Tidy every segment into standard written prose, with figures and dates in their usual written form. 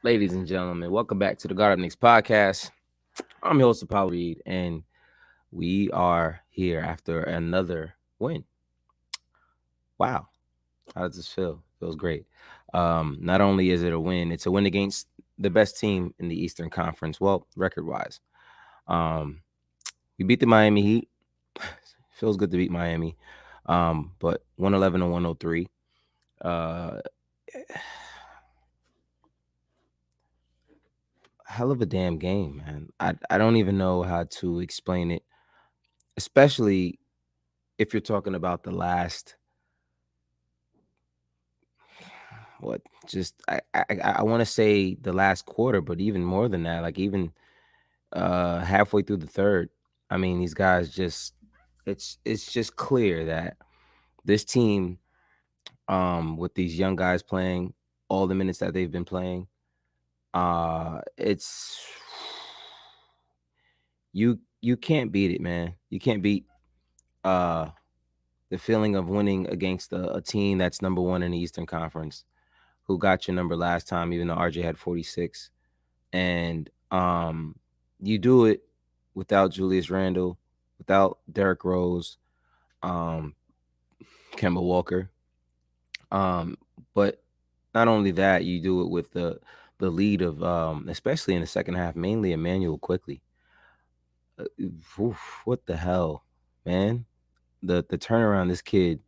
Ladies and gentlemen, welcome back to the Guard Up Knicks podcast. I'm your host, Apollo Reed, and we are here after another win. Wow, how does this feel? Feels great. Not only is it a win, it's a win against the best team in the Eastern Conference. Well, record-wise, um, we beat the Miami Heat. Feels good to beat Miami, but 111 and 103. Uh, Hell of a damn game, man. I don't even know how to explain it, especially if you're talking about the last what just I want to say the last quarter, but even more than that, like even halfway through the third. I mean, these guys just it's just clear that this team, with these young guys playing all the minutes that they've been playing, it's you can't beat it, man. You can't beat uh the feeling of winning against a team that's number one in the Eastern Conference, who got your number last time, even though RJ had 46. And you do it without Julius Randle, without Derrick Rose, um, Kemba Walker. Um, but not only that, you do it with the lead of especially in the second half, mainly Emmanuel quickly. Uh, what the hell, man? The turnaround this kid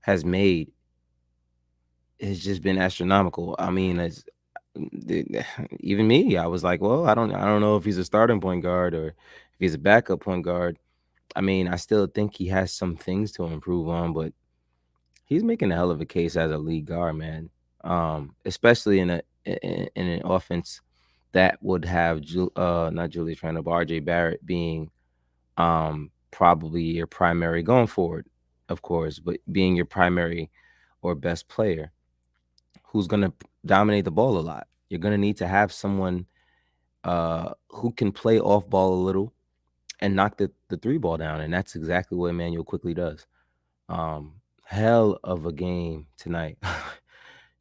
has made has just been astronomical. I mean, even me, I was like, well, I don't know if he's a starting point guard or if he's a backup point guard. I mean, I still think he has some things to improve on, but he's making a hell of a case as a lead guard, man. Especially in an offense that would have not Julius Randle, but RJ Barrett being probably your primary going forward, of course, but being your primary or best player who's going to dominate the ball a lot. You're going to need to have someone who can play off ball a little and knock the three ball down. And that's exactly what Emmanuel quickly does. Hell of a game tonight.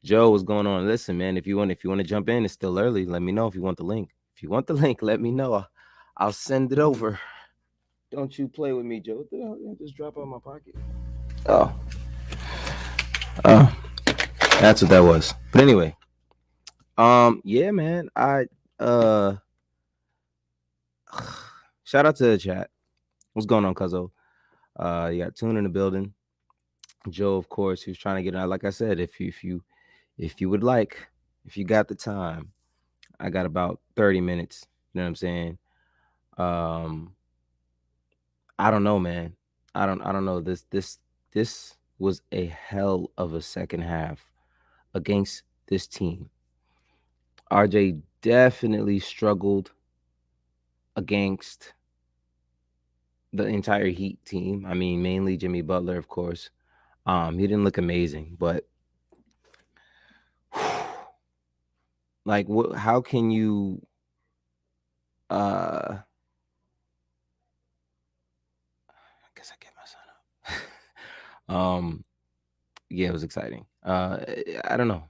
Joe, what's going on? Listen, man, if you want to jump in, it's still early. Let me know if you want the link. If you want the link, let me know. I'll send it over. Don't you play with me, Joe. What the hell did I just drop out of my pocket? Oh, oh, that's what that was. But anyway, yeah, man. Uh shout out to the chat. What's going on, Cuzzo? You got Tune in the building. Joe, of course, who's trying to get out. Like I said, if you would like, if you got the time, I got about 30 minutes. You know what I'm saying? Um, I don't know, man. I don't know. This was a hell of a second half against this team. RJ definitely struggled against the entire Heat team. I mean, mainly Jimmy Butler, of course. He didn't look amazing, but like, how can you? I guess I get my son up. Yeah, it was exciting. I don't know.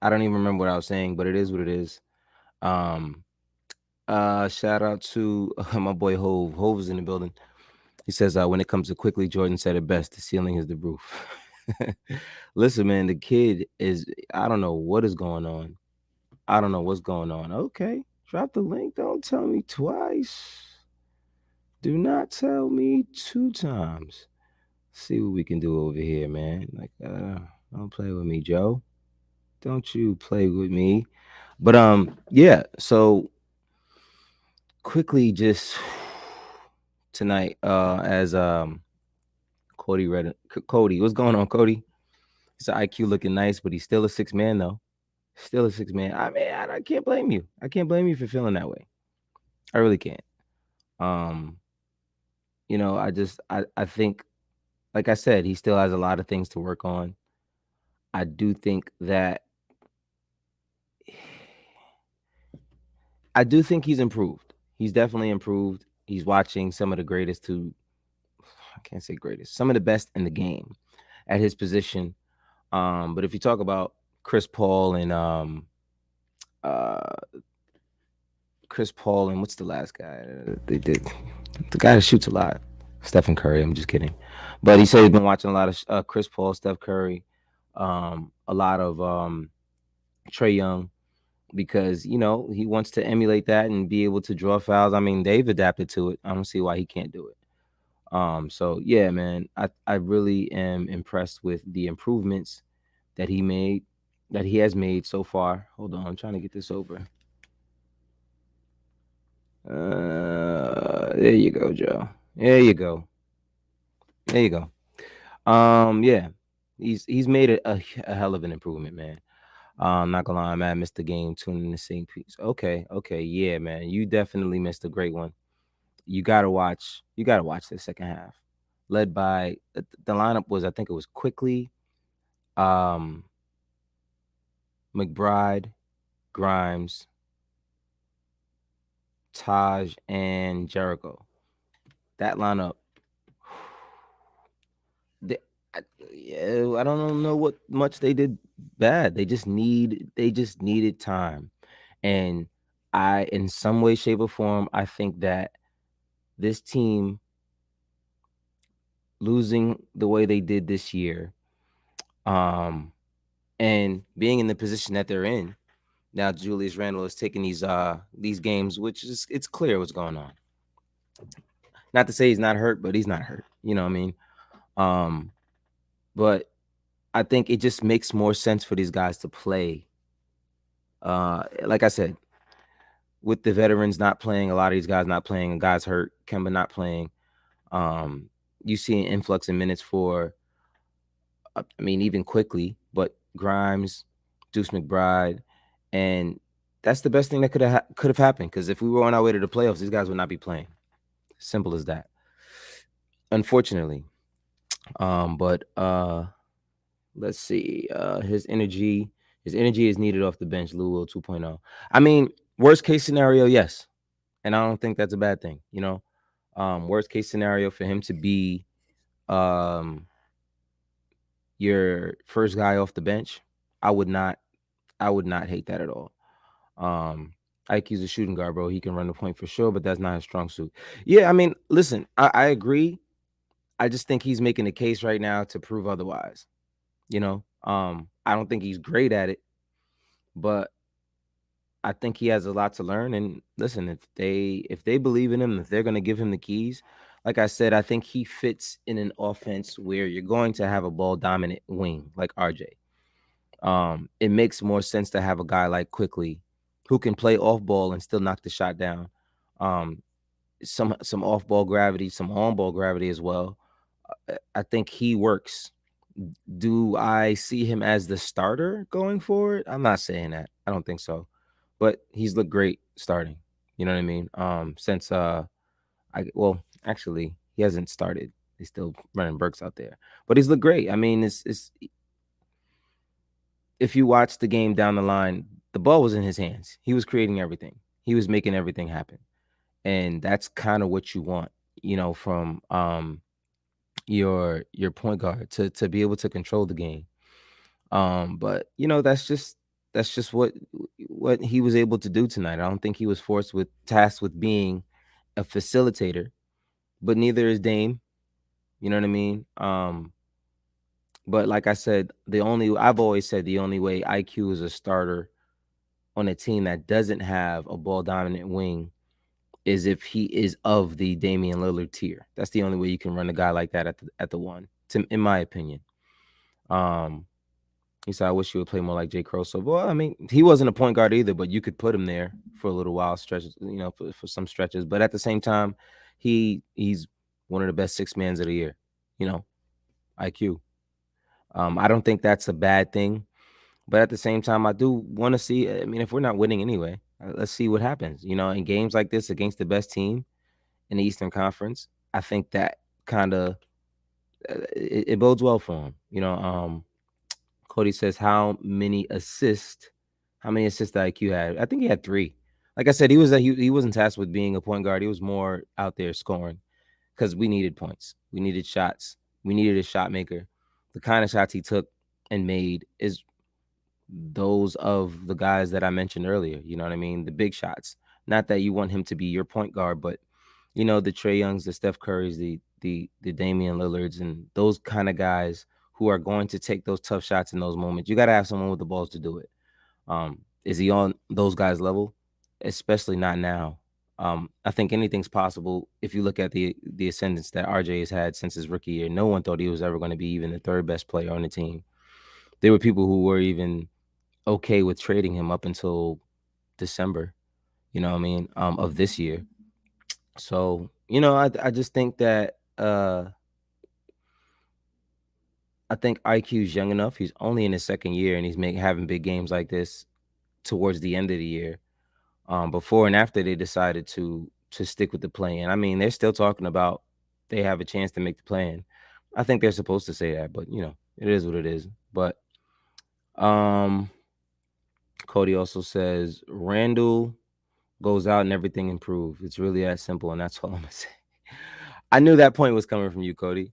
I don't even remember what I was saying, but it is what it is. Um, Shout out to my boy Hove. Hove is in the building. He says, when it comes to quickly, Jordan said it best: the ceiling is the roof. Listen, man, the kid is. I don't know what is going on. I don't know what's going on. Okay, drop the link. Don't tell me twice. Do not tell me two times. See what we can do over here, man. Like, don't play with me, Joe. Don't you play with me. But yeah. So quickly, just tonight, as Cody read it. Cody, what's going on, Cody? His IQ looking nice, but he's still a six man though. Still a six man. I mean, I can't blame you. I can't blame you for feeling that way. I really can't. Um, I think, like I said, he still has a lot of things to work on. I do think that he's improved. He's definitely improved. He's watching some of the greatest I can't say greatest, some of the best in the game at his position. But if you talk about Chris Paul and uh Chris Paul and what's the last guy they did? The guy that shoots a lot, Stephen Curry. I'm just kidding, but he said he's been watching a lot of Chris Paul, Steph Curry, a lot of Trey Young because he wants to emulate that and be able to draw fouls. I mean, they've adapted to it. I don't see why he can't do it. So yeah, man, I really am impressed with the improvements that he has made so far. Hold on, I'm trying to get this over. There you go, Joe. There you go. There you go. Yeah, he's made a hell of an improvement, man. Not gonna lie, man, I missed the game tuning in the same piece. Okay, yeah, man, you definitely missed a great one. You gotta watch. You gotta watch the second half, led by the lineup was I think it was Quickly, um, McBride, Grimes, Taj, and Jericho. That lineup. They, yeah, I don't know what much they did bad. They just needed time, and in some way, shape, or form, I think that this team losing the way they did this year, um, and being in the position that they're in now, Julius Randle is taking these games, which is it's clear what's going on. Not to say he's not hurt, but he's not hurt. You know what I mean? Um, but I think it just makes more sense for these guys to play. Like I said, with the veterans not playing, a lot of these guys not playing, guys hurt, Kemba not playing. Um, you see an influx in minutes for, I mean, even Quickly, but Grimes, Deuce McBride, and that's the best thing that could have happened. Because if we were on our way to the playoffs, these guys would not be playing. Simple as that. Unfortunately, but let's see. His energy is needed off the bench. Lou Will 2.0. I mean, worst case scenario, yes, and I don't think that's a bad thing. Worst case scenario for him to be um your first guy off the bench, I would not. I would not hate that at all. IQ's a shooting guard, bro. He can run the point for sure, but that's not his strong suit. Yeah, I mean, listen, I agree. I just think he's making a case right now to prove otherwise. I don't think he's great at it, but I think he has a lot to learn. And listen, if they believe in him, if they're gonna give him the keys, like I said, I think he fits in an offense where you're going to have a ball dominant wing like RJ. It makes more sense to have a guy like Quickly who can play off ball and still knock the shot down. Um, some off ball gravity, some on ball gravity as well. I think he works. Do I see him as the starter going forward? I'm not saying that. I don't think so. But he's looked great starting. You know what I mean? Since actually he hasn't started. He's still running Burks out there. But he's looked great. I mean, it's if you watch the game down the line, the ball was in his hands. He was creating everything. He was making everything happen. And that's kind of what you want, from your point guard to be able to control the game. But that's just what he was able to do tonight. I don't think he was tasked with being a facilitator, but neither is Dame. You know what I mean? But like I said, I've always said the only way IQ is a starter on a team that doesn't have a ball dominant wing is if he is of the Damian Lillard tier. That's the only way you can run a guy like that at the one, in my opinion. Um, He said, "I wish you would play more like Jay Crow." So, well, I mean, he wasn't a point guard either, but you could put him there for a little while, stretches, for some stretches. But at the same time, he's one of the best six mans of the year. IQ. I don't think that's a bad thing, but at the same time, I do want to see. I mean, if we're not winning anyway, let's see what happens. In games like this against the best team in the Eastern Conference, I think that kind of it bodes well for him. Cody says, How many assists that IQ had? I think he had 3. Like I said, he wasn't tasked with being a point guard. He was more out there scoring because we needed points. We needed shots. We needed a shot maker. The kind of shots he took and made is those of the guys that I mentioned earlier. You know what I mean? The big shots. Not that you want him to be your point guard, but the Trey Youngs, the Steph Currys, the Damian Lillards, and those kind of guys who are going to take those tough shots in those moments. You got to have someone with the balls to do it. Is he on those guys' level? Especially not now. I think anything's possible if you look at the ascendance that RJ has had since his rookie year. No one thought he was ever going to be even the third best player on the team. There were people who were even okay with trading him up until December, you know what I mean, of this year. So, I just think that I think IQ's young enough. He's only in his second year and he's having big games like this towards the end of the year. Before and after they decided to stick with the plan. I mean, they're still talking about they have a chance to make the plan. I think they're supposed to say that, but it is what it is. But um Cody also says Randall goes out and everything improves. It's really that simple, and that's all I'm gonna say. I knew that point was coming from you, Cody.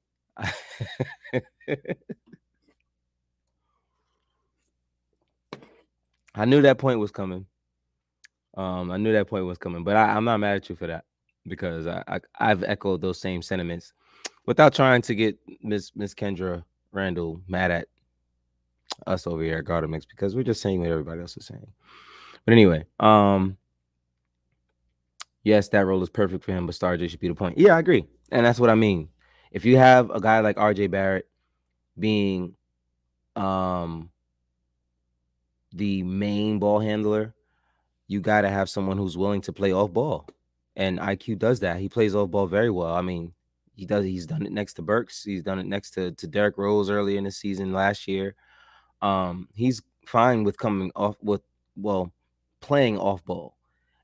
I knew that point was coming. I knew that point was coming, but I'm not mad at you for that because I've echoed those same sentiments without trying to get Miss Kendra Randall mad at us over here at Garden Mix because we're just saying what everybody else is saying. But anyway, yes, that role is perfect for him, but Star J should be the point. Yeah, I agree, and that's what I mean. If you have a guy like RJ Barrett being the main ball handler, you got to have someone who's willing to play off ball. And IQ does that. He plays off ball very well. I mean, he's done it next to Burks. He's done it next to Derrick Rose early in the season last year. He's fine with coming off with playing off ball.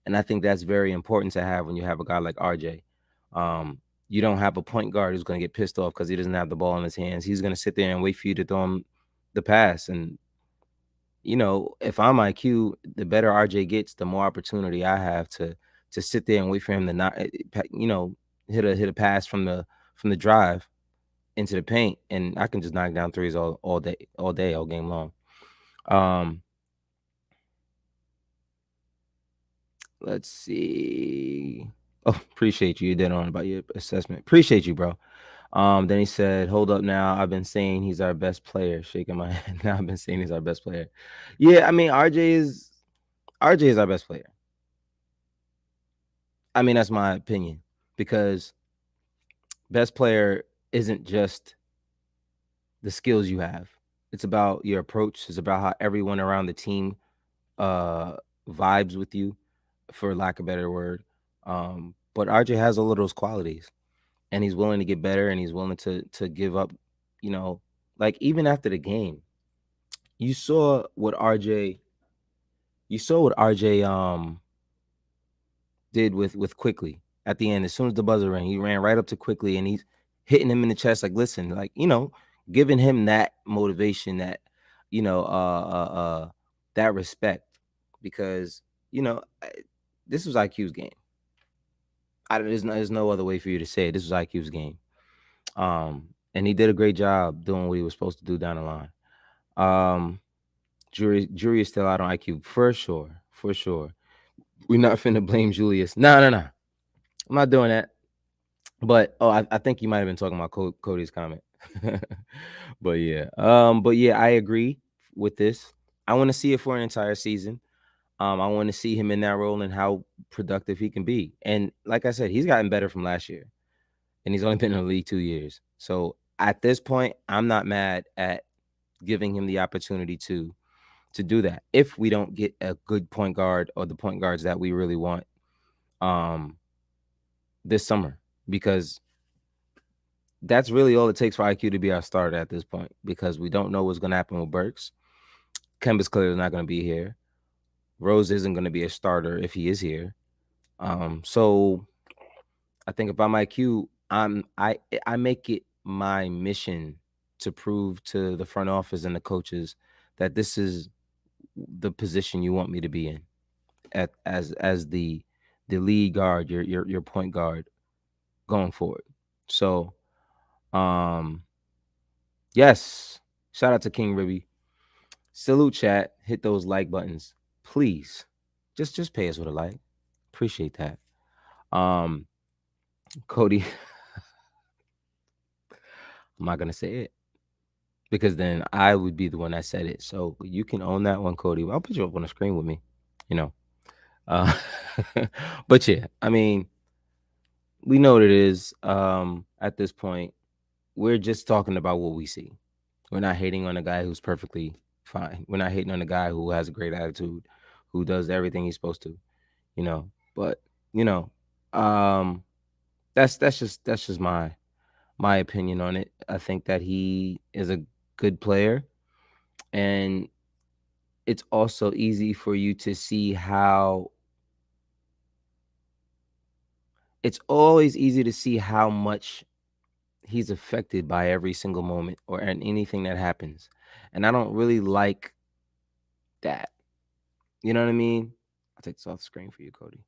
And I think that's very important to have when you have a guy like RJ. You don't have a point guard who's going to get pissed off because he doesn't have the ball in his hands. He's going to sit there and wait for you to throw him the pass. And if I'm IQ, the better RJ gets, the more opportunity I have to sit there and wait for him to not, hit a pass from the drive into the paint, and I can just knock down threes all day, all game long. Let's see. Oh, appreciate you. You did on about your assessment. Appreciate you, bro. Then he said, "Hold up now. I've been saying he's our best player." Shaking my head. Now I've been saying he's our best player. Yeah, I mean RJ is our best player. I mean that's my opinion because best player isn't just the skills you have. It's about your approach. It's about how everyone around the team vibes with you, for lack of a better word. But RJ has all of those qualities, and he's willing to get better, and he's willing to give up. Like even after the game, you saw what RJ. You saw what RJ did with Quickly at the end. As soon as the buzzer rang, he ran right up to Quickly, and he's hitting him in the chest, like, listen, like, giving him that motivation, that that respect, because this was IQ's game. There's no other way for you to say it. This was IQ's game. And he did a great job doing what he was supposed to do down the line. Jury is still out on IQ for sure. For sure. We're not finna blame Julius. No. I'm not doing that. But I think you might have been talking about Cody's comment. But yeah. I agree with this. I want to see it for an entire season. I want to see him in that role and how productive he can be. And like I said, he's gotten better from last year. And he's only been in the league 2 years. So at this point, I'm not mad at giving him the opportunity to do that. If we don't get a good point guard or the point guards that we really want this summer, because that's really all it takes for IQ to be our starter at this point, because we don't know what's going to happen with Burks. Kemba's clearly not going to be here. Rose isn't going to be a starter if he is here. So I think if I'm IQ, I make it my mission to prove to the front office and the coaches that this is the position you want me to be in, as the lead guard, your point guard going forward. So, yes, shout out to King Ribby. Salute chat. Hit those like buttons, please. Just pay us with a like. Appreciate that. Cody, I'm not gonna say it because then I would be the one that said it. So you can own that one, Cody. I'll put you up on the screen with me. You know. Uh, but yeah, I mean, we know what it is. At this point, we're just talking about what we see. We're not hating on a guy who's perfectly fine. We're not hating on a guy who has a great attitude, who does everything he's supposed to. You know, but you know, um, that's just my opinion on it. I think that he is a good player, and it's also easy for you to see how it's always easy to see how much he's affected by every single moment or and anything that happens. And I don't really like that. You know what I mean? I'll take this off the screen for you, Cody.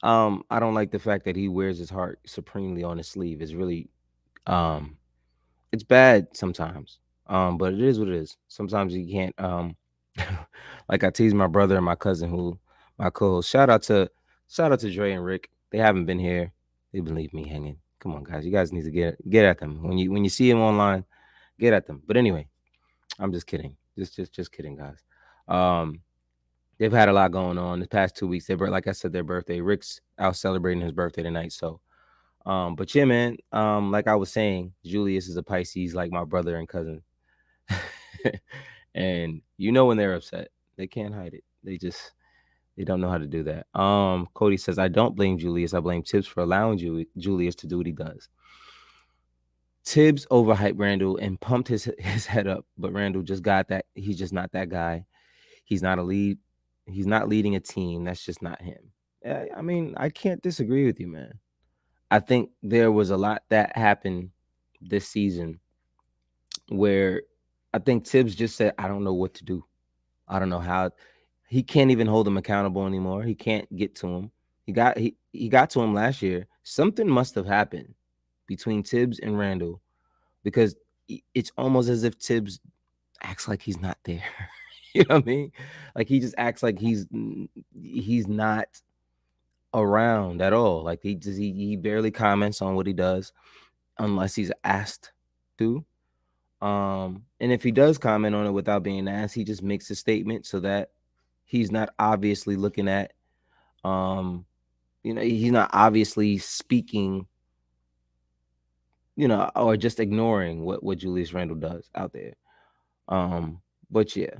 I don't like the fact that he wears his heart supremely on his sleeve. It's really um it's bad sometimes. But it is what it is. Sometimes you can't like I tease my brother and my cousin who my co-host. Shout out to Dre and Rick. They haven't been here. They've been leaving me hanging. Come on, guys. You guys need to get at them. When you see them online, get at them. But anyway, I'm just kidding. Just kidding, guys. Um they've had a lot going on the past 2 weeks. Like I said, their birthday. Rick's out celebrating his birthday tonight. So but yeah, man, like I was saying, Julius is a Pisces like my brother and cousin. And you know when they're upset, they can't hide it. They don't know how to do that. Cody says, I don't blame Julius. I blame Tibbs for allowing Julius to do what he does. Tibbs overhyped Randall and pumped his head up, but Randall just got that. He's just not that guy. He's not a lead. He's not leading a team. That's just not him. I mean, I can't disagree with you, man. I think there was a lot that happened this season where I think Tibbs just said, I don't know what to do. I don't know how. He can't even hold him accountable anymore. He can't get to him. He got to him last year. Something must have happened between Tibbs and Randall because it's almost as if Tibbs acts like he's not there. You know what I mean? Like he just acts like he's not around at all. Like he barely comments on what he does unless he's asked to. And if he does comment on it without being asked, he just makes a statement so that he's not obviously looking at he's not obviously speaking, or just ignoring what Julius Randle does out there. But yeah,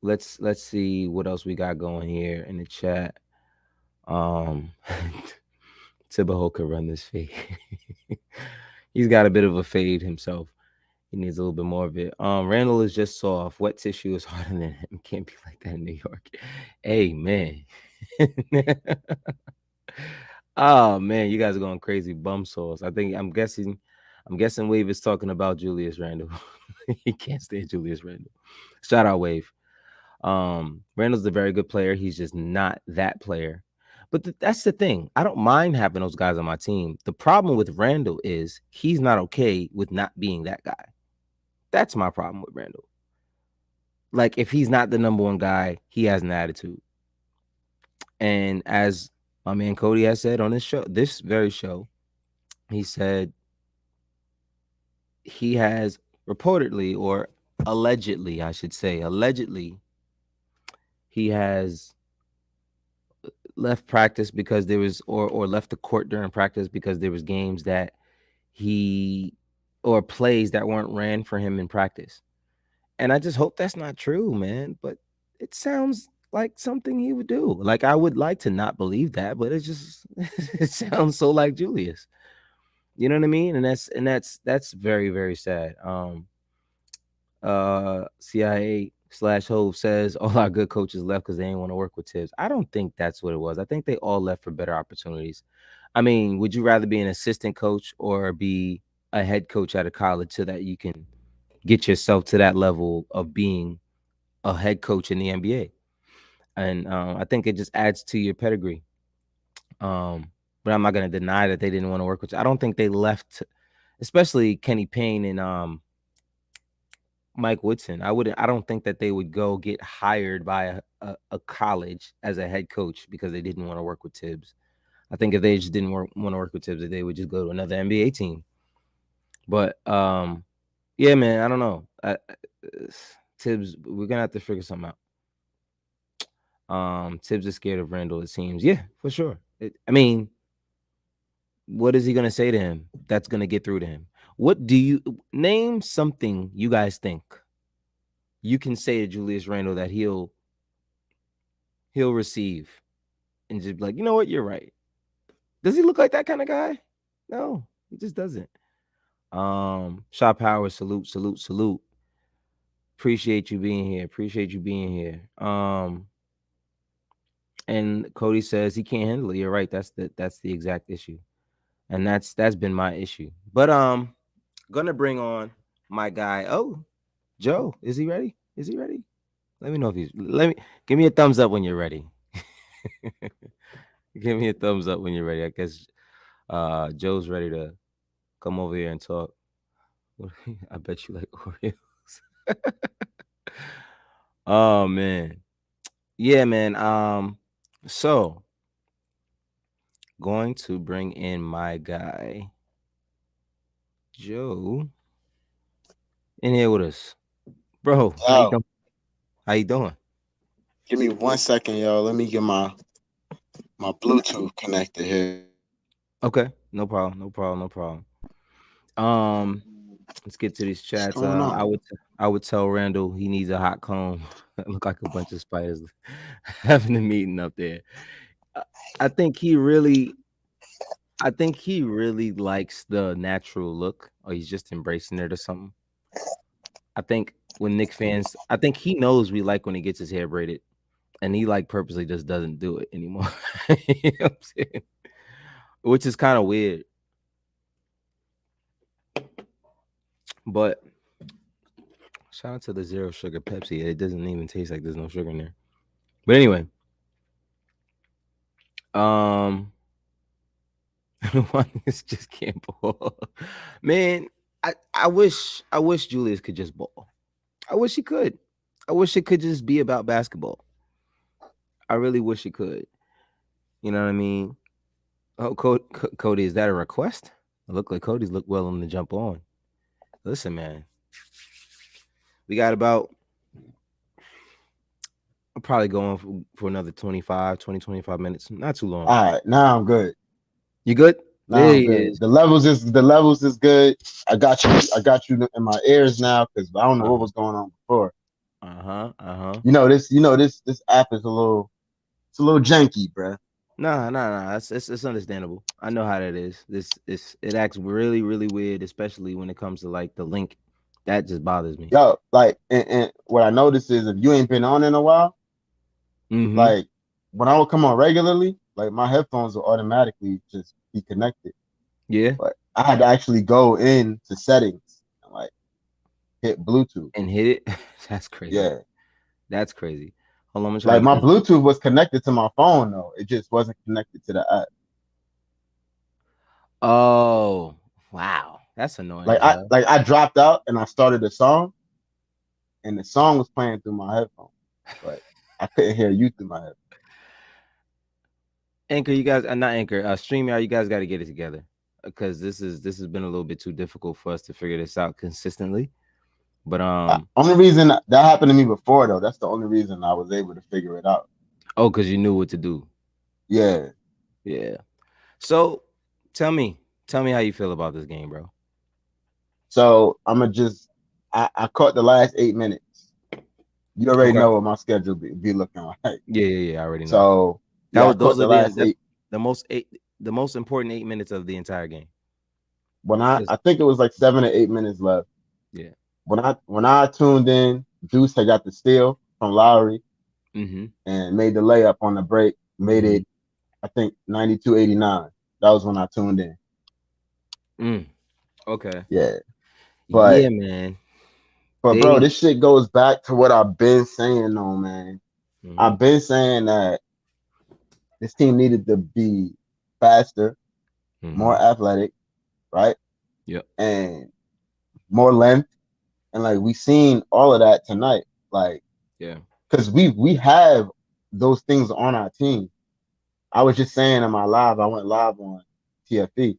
let's see what else we got going here in the chat. Thibodeau could run this fade. He's got a bit of a fade himself. He needs a little bit more of it. Randall is just soft. Wet tissue is harder than him. Can't be like that in New York. Amen. Oh man, you guys are going crazy. Bum sauce. I'm guessing Wave is talking about Julius Randle. He can't stand Julius Randle. Shout out Wave. Randall's a very good player. He's just not that player. But that's the thing. I don't mind having those guys on my team. The problem with Randall is he's not okay with not being that guy. That's my problem with Randall. Like, if he's not the number one guy, he has an attitude. And as my man Cody has said on this very show, he said he has reportedly, or allegedly, I should say, he has left practice because there was, or left the court during practice because there was games that or plays that weren't ran for him in practice. And I just hope that's not true, man. But it sounds like something he would do. Like, I would like to not believe that, but it just it sounds so like Julius. You know what I mean? And that's very, very sad. CIA/Hove says all our good coaches left because they didn't want to work with Tibbs. I don't think that's what it was. I think they all left for better opportunities. I mean, would you rather be an assistant coach or be a head coach at a college so that you can get yourself to that level of being a head coach in the NBA? And I think it just adds to your pedigree. But I'm not going to deny that they didn't want to work with you. I don't think they left, especially Kenny Payne and Mike Woodson. I don't think that they would go get hired by a college as a head coach because they didn't want to work with Tibbs. I think if they just didn't want to work with Tibbs, they would just go to another NBA team. But yeah, man, I don't know. Tibbs, we're gonna have to figure something out. Tibbs is scared of Randall, it seems. Yeah, for sure. I mean, what is he gonna say to him that's gonna get through to him? What do you name something you guys think you can say to Julius Randle that he'll receive and just be like, you know what, you're right. Does he look like that kind of guy? No, he just doesn't. Shot Power, salute, salute, salute. Appreciate you being here. Appreciate you being here. And Cody says he can't handle it. You're right. That's the exact issue. And that's been my issue. But gonna bring on my guy. Oh, Joe, is he ready? Is he ready? Let me know if he's give me a thumbs up when you're ready. Give me a thumbs up when you're ready. I guess Joe's ready to come over here and talk. I bet you like Oreos. Oh man. Yeah, man. So going to bring in my guy Joe in here with us. Bro, how you Yo, doing? How you doing? give me 1 second, yo. Let me get my Bluetooth connected here. Okay, no problem, no problem, no problem. Um, let's get to these What's chats. going on? I would tell Randall he needs a hot comb. Look like a bunch of spiders having a meeting up there. I I think he really I think he really likes the natural look, or he's just embracing it or something. I think when Nick fans, I think he knows we like when he gets his hair braided, and he like purposely just doesn't do it anymore. You know what I'm saying? Which is kind of weird. But shout out to the zero sugar Pepsi. It doesn't even taste like there's no sugar in there. But anyway, um, one is just can't ball. Man, I wish Julius could just ball. I wish he could. I wish it could just be about basketball. I really wish it could. You know what I mean? Oh, Cody, is that a request? It look like Cody's look willing to jump on. Listen, man, we got about I'm probably going for another 25 minutes. Not too long. All right, now I'm good. You good? Now There I'm he good. is. The levels is good. I got you. I got you in my ears now because I don't know what Uh-huh. was going on before. Uh-huh. Uh-huh. This app is it's a little janky, bruh. Nah. It's understandable. I know how that is. It acts really, really weird, especially when it comes to like the link. That just bothers me. Yo, like, and what I noticed is if you ain't been on in a while, Mm-hmm. like when I would come on regularly, like my headphones will automatically just be connected. Yeah. But I had to actually go into settings and like hit Bluetooth. And hit it. That's crazy. Yeah. That's crazy. Hold on, I'm gonna try to Like get my this. Bluetooth was connected to my phone though. It just wasn't connected to the app. Oh, wow. That's annoying Like as I hell. like I dropped out and I started a song and the song was playing through my headphones, but I couldn't hear you through my headphones. Anchor, you guys, not Anchor, StreamYard, you guys got to get it together because this has been a little bit too difficult for us to figure this out consistently. But Only reason that happened to me before though, that's the only reason I was able to figure it out. oh, because you knew what to do. Yeah. Yeah. So tell me how you feel about this game, bro. So I'ma just I caught the last 8 minutes. You already Okay. know what my schedule be looking like. Yeah. I already know. So That yeah, I was those caught are the last eight. the most important 8 minutes of the entire game. When I Just I think it was like 7 or 8 minutes left. yeah. When I tuned in, Deuce had got the steal from Lowry Mm-hmm. and made the layup on the break. Made Mm-hmm. it, I think 92-89. That was when I tuned in. Mm. Okay. Yeah, but Yeah, man. but bro, They this shit goes back to what I've been saying though, man. mm-hmm. I've been saying that this team needed to be faster, Mm-hmm. more athletic, right, Yep. and more length, and like we seen all of that tonight. Like, Yeah. because we have those things on our team. I was just saying in my live, I went live on TFE.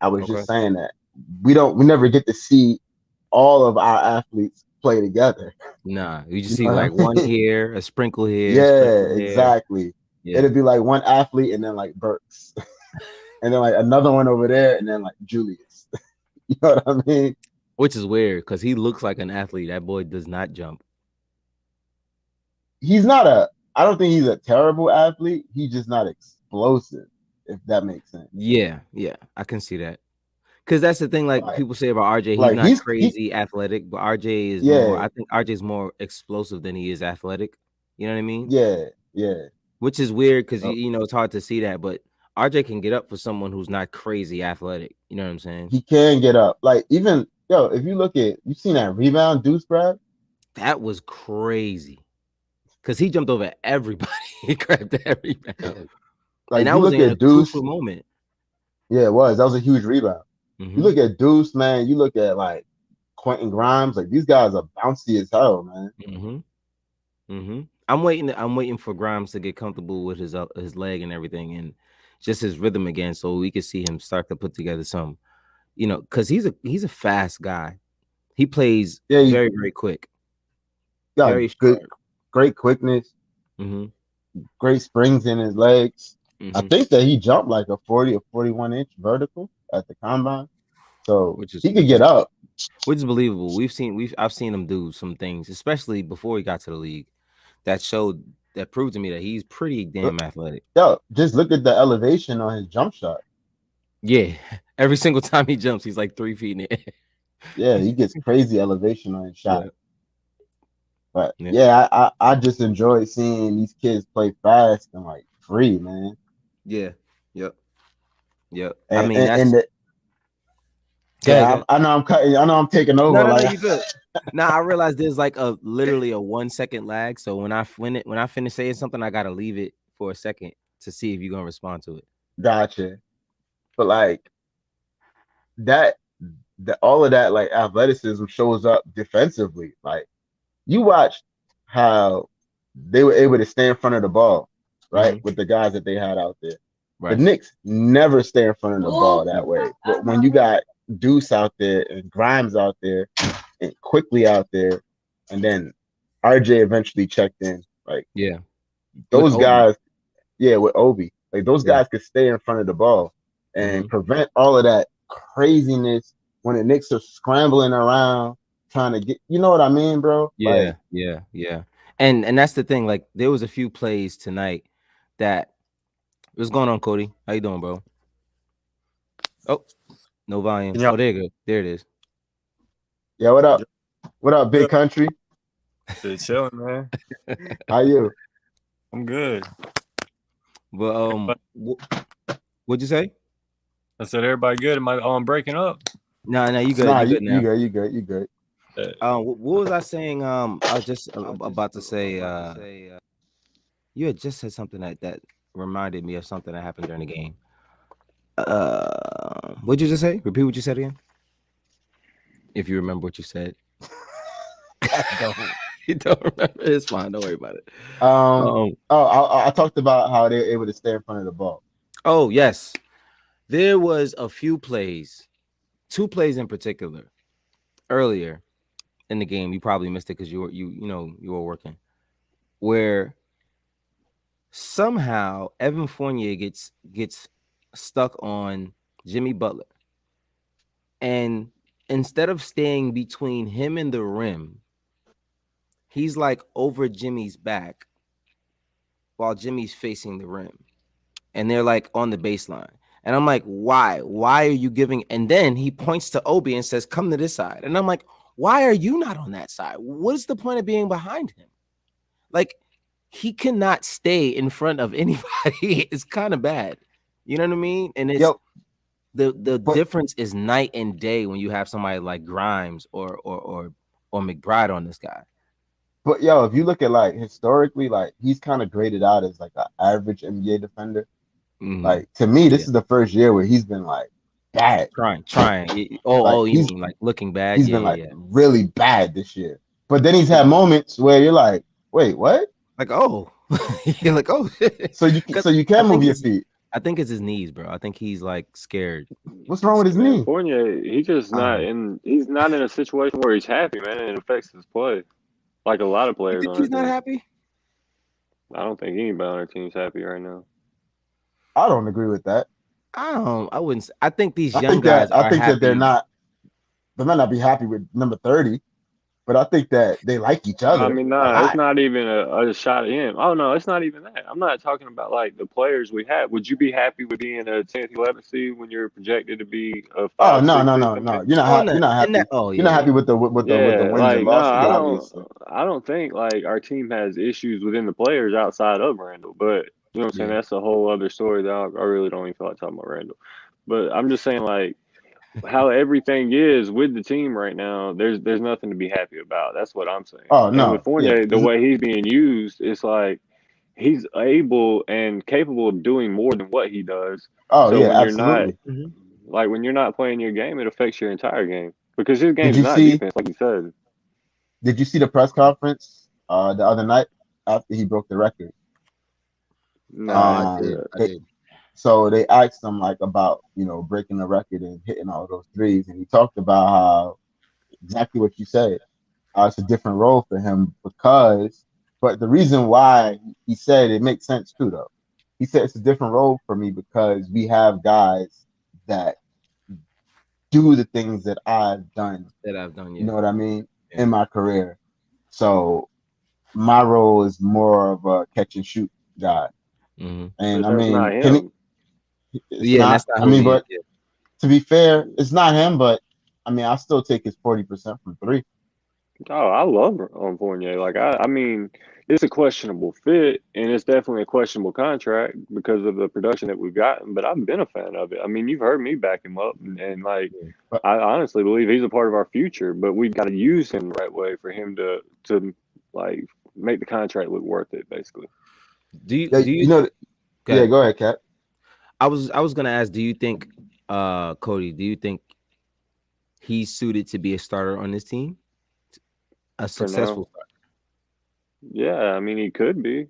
I was just Okay. saying that we never get to see all of our athletes play together. Nah, you just You see know like what I one mean? here, a sprinkle here, a Yeah, sprinkle there. exactly. Yeah. It'd be like one athlete and then like Burks, and then like another one over there, and then like Julius. You know what I mean? Which is weird because he looks like an athlete. That boy does not jump. He's not a. I don't think he's a terrible athlete. He's just not explosive, if that makes sense. Yeah, yeah, I can see that. Because that's the thing, like Like, people say about RJ, he's like not he, crazy athletic, but RJ is more. yeah, I think RJ is more explosive than he is athletic. You know what I mean? yeah, yeah. Which is weird because So it's hard to see that, but RJ can get up for someone who's not crazy athletic. You know what I'm saying? he can get up. Like even yo, if you look at you seen that rebound deuce grab, That was crazy because he jumped over everybody. He grabbed every rebound, and like that you was look in a at crucial Deuce. moment. Yeah, it was. That was a huge rebound. You Hmm. look at Deuce, man. You look at like Quentin Grimes. Like these guys are bouncy as hell, man. Hmm. Hmm. I'm waiting for Grimes to get comfortable with his leg and everything, and just his rhythm again, so we can see him start to put together some. Because he's a fast guy. He plays Yeah, he very very quick, got very good, sharp. great quickness, Hmm. great springs in his legs. I Hmm. think that he jumped like a 40 or 41-inch vertical at the combine. So Which is he could which is get up. which is believable. I've seen him do some things, especially before he got to the league, that proved to me that he's pretty damn athletic. Yo, just look at the elevation on his jump shot. Yeah, every single time he jumps, he's like 3 feet in the air. Yeah, he gets crazy elevation on his shot. Yeah, But yeah, yeah, I just enjoy seeing these kids play fast and like free, man. yeah, yep, yep. I And mean, and, and that's the, go ahead, go yeah, ahead. I know I'm cutting. I know I'm taking No, over. no, no, Like, you good. Now I realize there's like a literally a 1 second lag. So when I finish saying something, I gotta leave it for a second to see if you're gonna respond to it. gotcha. But like that, all of that like athleticism shows up defensively. Like you watch how they were able to stay in front of the ball, right, Hmm. with the guys that they had out there. The Right. Knicks never stay in front of the ball that way. But when you got Deuce out there and Grimes out there and quickly out there, and then RJ eventually checked in, like Yeah. With those Obi. guys, yeah, with Obi, like those Yeah. guys could stay in front of the ball and Hmm. prevent all of that craziness when the Knicks are scrambling around trying to get, you know what I mean, bro? Yeah. Like, Yeah. Yeah. And that's the thing. Like there was a few plays tonight that what's going on, Cody? How you doing, bro? Oh, no volume. Can y'all Oh, there you go. There it is. yeah, what up? y'all What up, big good? country? Shit, chilling, man. How you? I'm good. But Everybody- what'd you say? I said everybody good. Am I breaking up? No, no, you good. Nah, You good you now. good, you good, you good. What was I saying? I was just about to say. You had just said something that reminded me of something that happened during the game. What'd you just say? Repeat what you said again, if you remember what you said. I don't. You don't remember? It's fine. Don't worry about it. Um. Um. Oh, I talked about how they're able to stay in front of the ball. Oh yes, there was a few plays, two plays in particular earlier in the game. You probably missed it because you were working. Where somehow Evan Fournier gets stuck on Jimmy Butler, and instead of staying between him and the rim, he's like over Jimmy's back while Jimmy's facing the rim, and they're like on the baseline. And I'm like, why? Why are you giving? And then he points to Obi and says, "Come to this side." And I'm like, why are you not on that side? What is the point of being behind him? Like, he cannot stay in front of anybody. It's kind of bad. You know what I mean? And it's Yo, the but difference is night and day when you have somebody like Grimes or McBride on this guy. yo, if you look at like historically, like he's kind of graded out as like an average NBA defender. Hmm. Like to me, this Yeah. is the first year where he's been like bad. Trying. Like You mean like looking bad? he's Yeah, been yeah, like yeah. really bad this year. But then he's had moments where you're like, wait, what? Like, oh, you're like, oh, So because you I can move think your it's feet. I think it's his knees, bro. I think he's like scared. What's wrong with his Man, knee? Fournier, he's just not Um, in. He's not in a situation where he's happy, man. And it affects his play, like a lot of You players think on our he's not team. happy? I don't think anybody on our team's happy right now. I don't agree with that. I wouldn't. I think these young guys I are think that happy. they might not be happy with number 30, but I think that they like each I other mean, a nah, it's lot. not even a shot at him. Oh no, it's not even that. I'm not talking about like the players we have. Would you be happy with being a 10th, 11th seed when you're projected to be a Oh 5, 6 seed no. someday? You're not Oh no, you're not and that. happy. Oh You're yeah, not yeah. happy with the Yeah, wins and like no, losses, obviously. I don't think like our team has issues within the players outside of Randall. But you know what I'm saying? Yeah. That's a whole other story that I really don't even feel like talking about Randall. But I'm just saying like how everything is with the team right now, there's nothing to be happy about. That's what I'm saying. Oh And with no, yeah. Fournier, the way he's being used, it's like he's able and capable of doing more than what he does. Oh So yeah, when you're not absolutely. Mhm. like when you're not playing your game, it affects your entire game because his Did game is you not see defense, like you said. did you see the press conference the other night after he broke the record? No, I didn't see Um that. I they did. so they asked him like about, breaking the record and hitting all those threes, and he talked about how exactly what you said. It's a different role for him but the reason why he said it makes sense too, though. He said it's a different role for me because we have guys that do the things that I've done. That I've done. You Yeah. know what I mean? Yeah. In my career. So my role is more of a catch and shoot guy. Hmm. And But I that's not mean, can him. it's Yeah, and not. that's not I who mean, he is. but Yeah. to be fair, it's not him. But I mean, I still take his 40% from three. Oh, I love Fournier. Like I mean, it's a questionable fit, and it's definitely a questionable contract because of the production that we've gotten. But I've been a fan of it. I mean, you've heard me back him up, and like Yeah. But I honestly believe he's a part of our future. But we've got to use him the right way for him to like make the contract look worth it, basically. Do you yeah, do you go yeah. ahead. Go ahead, Cat. I was gonna ask, do you think Cody, do you think he's suited to be a starter on this team? A For now, successful starter. yeah, I mean he could be.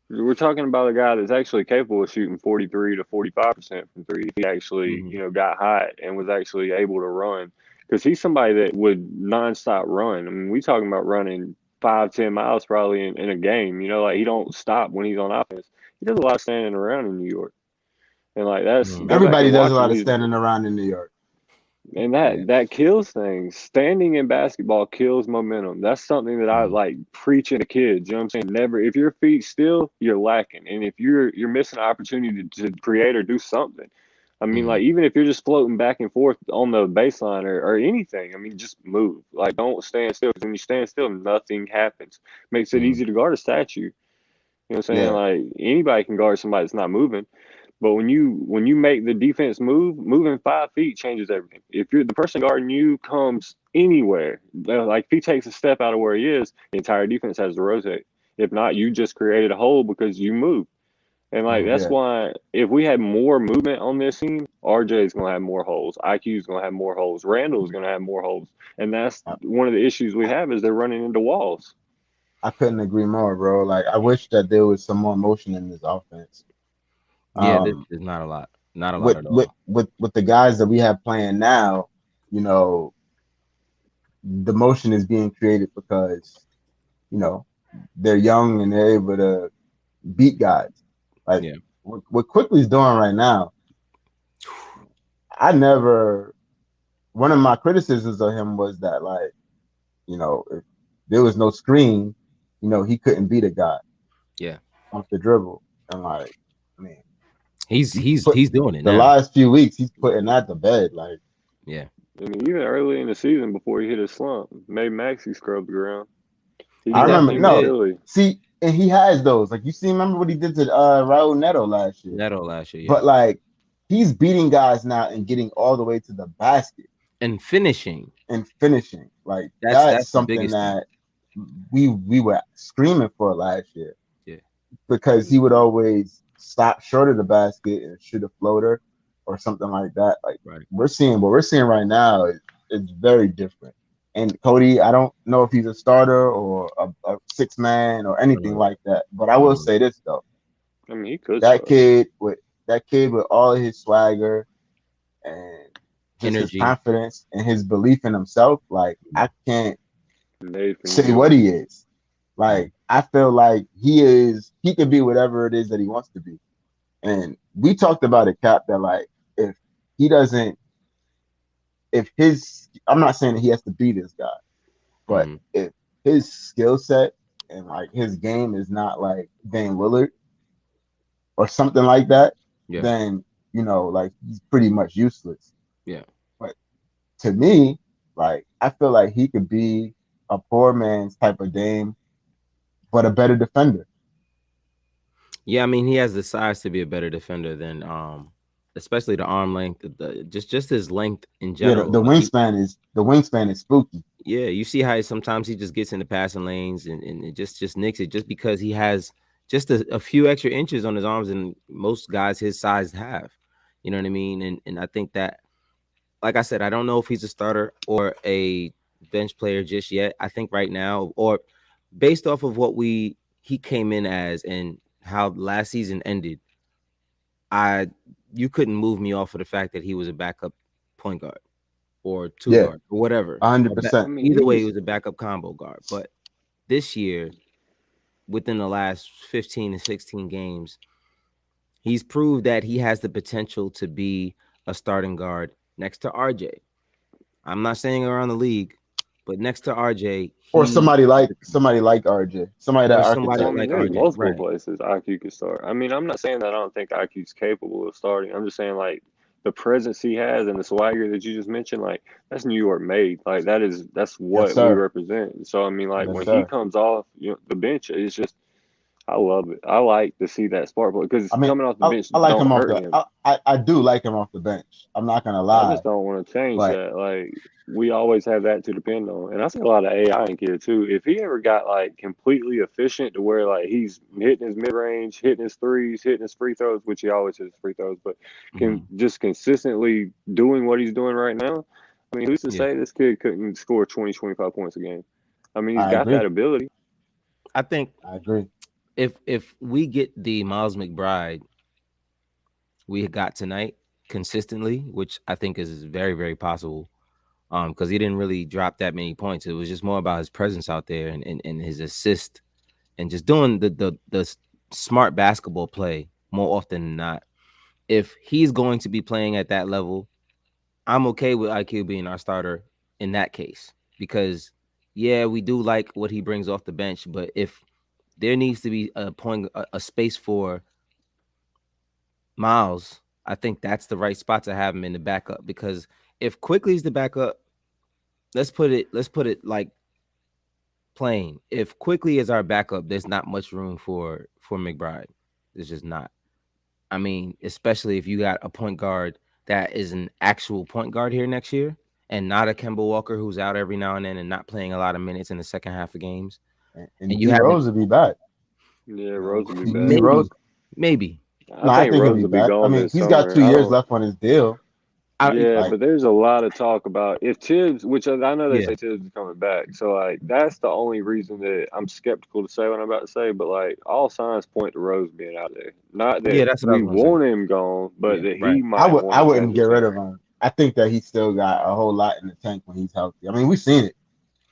We're talking about a guy that's actually capable of shooting 43 to 45% from three. If he actually, Hmm. got hot and was actually able to run, because he's somebody that would nonstop run. I mean, we talking about running 5, 10 miles probably in a game. Like he don't stop when he's on offense. He does a lot of standing around in New York, and like that's Hmm. go back Everybody and does a watch him. lot of He's standing around in New York. and Yeah. that kills things. Standing in basketball kills momentum. That's something that I Mhm. like preaching to kids. You know what I'm saying? Never, if your feet still, you're lacking. And if you're missing an opportunity to create or do something. I mean, Mhm. like even if you're just floating back and forth on the baseline or anything, I mean, just move. Like don't stand still because when you stand still, nothing happens. Makes it Mhm. easy to guard a statue. You know what I'm saying? Yeah, Like anybody can guard somebody that's not moving. But when you make the defense move, moving 5 feet changes everything. If you're the person guarding you comes anywhere, like if he takes a step out of where he is, the entire defense has to rotate. If not, you just created a hole because you moved. And like Mhm. that's yeah. why if we had more movement on this team, RJ is gonna have more holes. IQ is gonna have more holes. Randall is gonna have more holes. And that's I, one of the issues we have is they're running into walls. I couldn't agree more, bro. Like I wish that there was some more motion in this offense. Yeah, there's, Um, there's not a lot. Not a lot with at with all. with with the guys that we have playing now, you know, the motion is being created because you know they're young and they're able to beat guys. Like Yeah. what Quickly's doing right now. I never. One of my criticisms of him was that like if there was no screen, he couldn't beat a guy Yeah. off the dribble. And like, I mean, He's he's he's put he's doing it the now. last few weeks he's putting that to bed. Like Yeah. I mean, even early in the season before he hit his slump, made Maxi scrub the ground. He He I did that remember, thing definitely in no, did. Philly. see, and he has those. Like you see, remember what he did to Raul Neto last year? Neto last year, yeah. But like he's beating guys now and getting all the way to the basket And finishing. and finishing. Like That's that's the something biggest thing. that we were screaming for last year Yeah. because he would always stop short of the basket and shoot a floater. or something like that. Like Right. we're seeing what we're seeing right now is very different. And Cody, I don't know if he's a starter or a six man or I don't anything know. like that. But I I will don't know. say this though, I mean, he could that start. kid with all of his swagger and just his Energy. confidence and his belief in himself, like I can't Made for New say what York. he is. Mm, Like I feel like he could be whatever it is that he wants to be. And we talked about it, Cap, that like if he doesn't if his I'm not saying that he has to be this guy, but mm, if his skill set and like his game is not like Dame Lillard or something like that, yeah. then like he's pretty much useless. Yeah. But to me, like I feel like he could be a poor man's type of Dame, but a better defender. Yeah, I mean, he has the size to be a better defender than especially the arm length, just his length in Yeah, general. Like the wingspan is spooky. yeah, you see how sometimes he just gets into passing lanes and it just nicks it just because he has just a few extra inches on his arms than most guys his size have. You know what I mean? And I think that, like I said, I don't know if he's a starter or a bench player just yet. I think right now, or based off of what he came in as and how last season ended, I you couldn't move me off of the fact that he was a backup point guard or two Yeah, guard or whatever. 100%. I mean, Either way, he he's was a backup combo guard. But this year, within the last 15 to 16 games, he's proved that he has the potential to be a starting guard next to RJ. I'm not saying around the league, but next to RJ, Or he somebody like RJ, somebody that or somebody Well, I architect. mean, like there's RJ, multiple right? places IQ could start. I mean, I'm not saying that I don't think IQ's capable of starting. I'm just saying like the presence he has and the swagger that you just mentioned, like that's New York made. Like that's Yes, what we sir. represent. So I mean, like Yes, when he sir. comes off the bench, it's just I love it. I like to see that spark because I mean, coming off the I, bench I like him don't off hurt the. him. I do like him off the bench. I'm not gonna I lie, just don't want to change but that. Like we always have that to depend on, and I see a lot of AI in here too. If he ever got like completely efficient to where like he's hitting his mid range, hitting his threes, hitting his free throws, which he always hits free throws, but can Mhm. just consistently doing what he's doing right now. I mean, who's to Yeah, say this kid couldn't score 20, 25 points a game? I mean, he's I got that agree. ability. I think I agree. if we get the Miles McBride we got tonight consistently, which I think is very very possible, because he didn't really drop that many points. It was just more about his presence out there and his assist and just doing the smart basketball play more often than not. If he's going to be playing at that level, I'm okay with IQ being our starter in that case because yeah, we do like what he brings off the bench, but if there needs to be a space for Miles, I think that's the right spot to have him in the backup because if Quickly's the backup, let's put it like plain. If Quickly is our backup, there's not much room for McBride. There's just not. I mean, especially if you got a point guard that is an actual point guard here next year and not a Kemba Walker who's out every now and then and not playing a lot of minutes in the second half of games. And And you D have Rose will be back. Yeah, You Rose know, will be D back. Rose. maybe. I No, I think think he'll Rose be will be back. I gone mean, this he's got summer. 2 years left on his deal. I Yeah, Like, but there's a lot of talk about if Tibbs, which I know they yeah, say Tibbs is coming back. So like that's the only reason that I'm skeptical to say what I'm about to say. But like all signs point to Rose being out there. Not yeah, that that's what I we was gonna say. want him gone, but Yeah, that he right. might I want to wouldn't change get his rid team. of him. I think that he's still got a whole lot in the tank when he's healthy. I mean, we've seen it.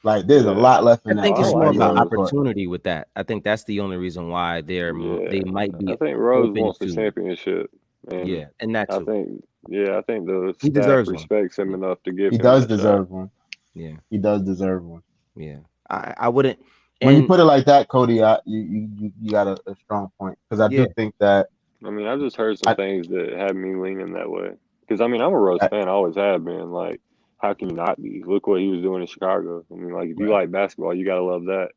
Like, there's a Yeah. lot left I in Oh, that think I it's tank more when like he's about on the Rose. court. opportunity with that. I think that's the only reason why Yeah. they might I be think Rose open wants a to championship. And yeah, and that I too. think yeah, I think the He staff deserves one. respects him Yeah, enough to give He him does that shot. deserve one. yeah, He does deserve one. yeah. I wouldn't When you and put it like that, Cody, you got a strong point because I yeah, do think that I mean, I've just heard some I, things that have me leaning that way. Because I mean, I'm a Rose I fan. I always have been. Like, how can you not be? Look what he was doing in Chicago. I mean, like, if you right. like basketball, you gotta love that.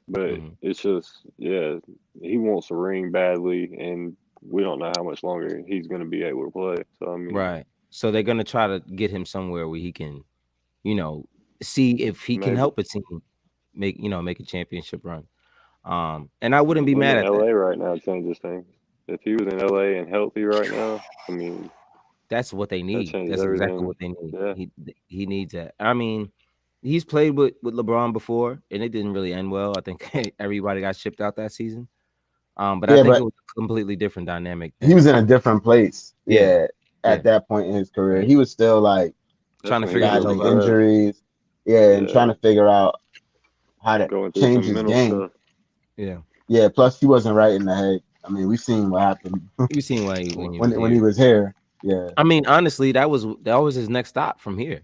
But Hmm. it's just, yeah, he wants a ring badly, and we don't know how much longer he's gonna be able to play. So I mean, Right. So they're gonna try to get him somewhere where he can, you know, see if he can maybe. help a team make a championship run. And I wouldn't But be him mad in at that. LA right now changes things. If he was in LA and healthy right now, I mean, That's what they That need. changes That's exactly everything. what they need. Yeah. He needs that. I mean, he's played with LeBron before, and it didn't really end well. I think everybody got shipped out that season. But I Yeah, think it but was a completely different dynamic he was than in a different place. yeah, Yeah, yeah. at that point in his career, he was still like That's Trying to when he figure was at his himself battling out. best. injuries. Yeah, and Yeah. trying to figure out how to Going through change some his mental game. stuff. Yeah, Yeah, plus he wasn't right in the head. I mean, we've seen what happened we've seen why when he was when he here. was here. Yeah, I mean, honestly, that was his next stop from here.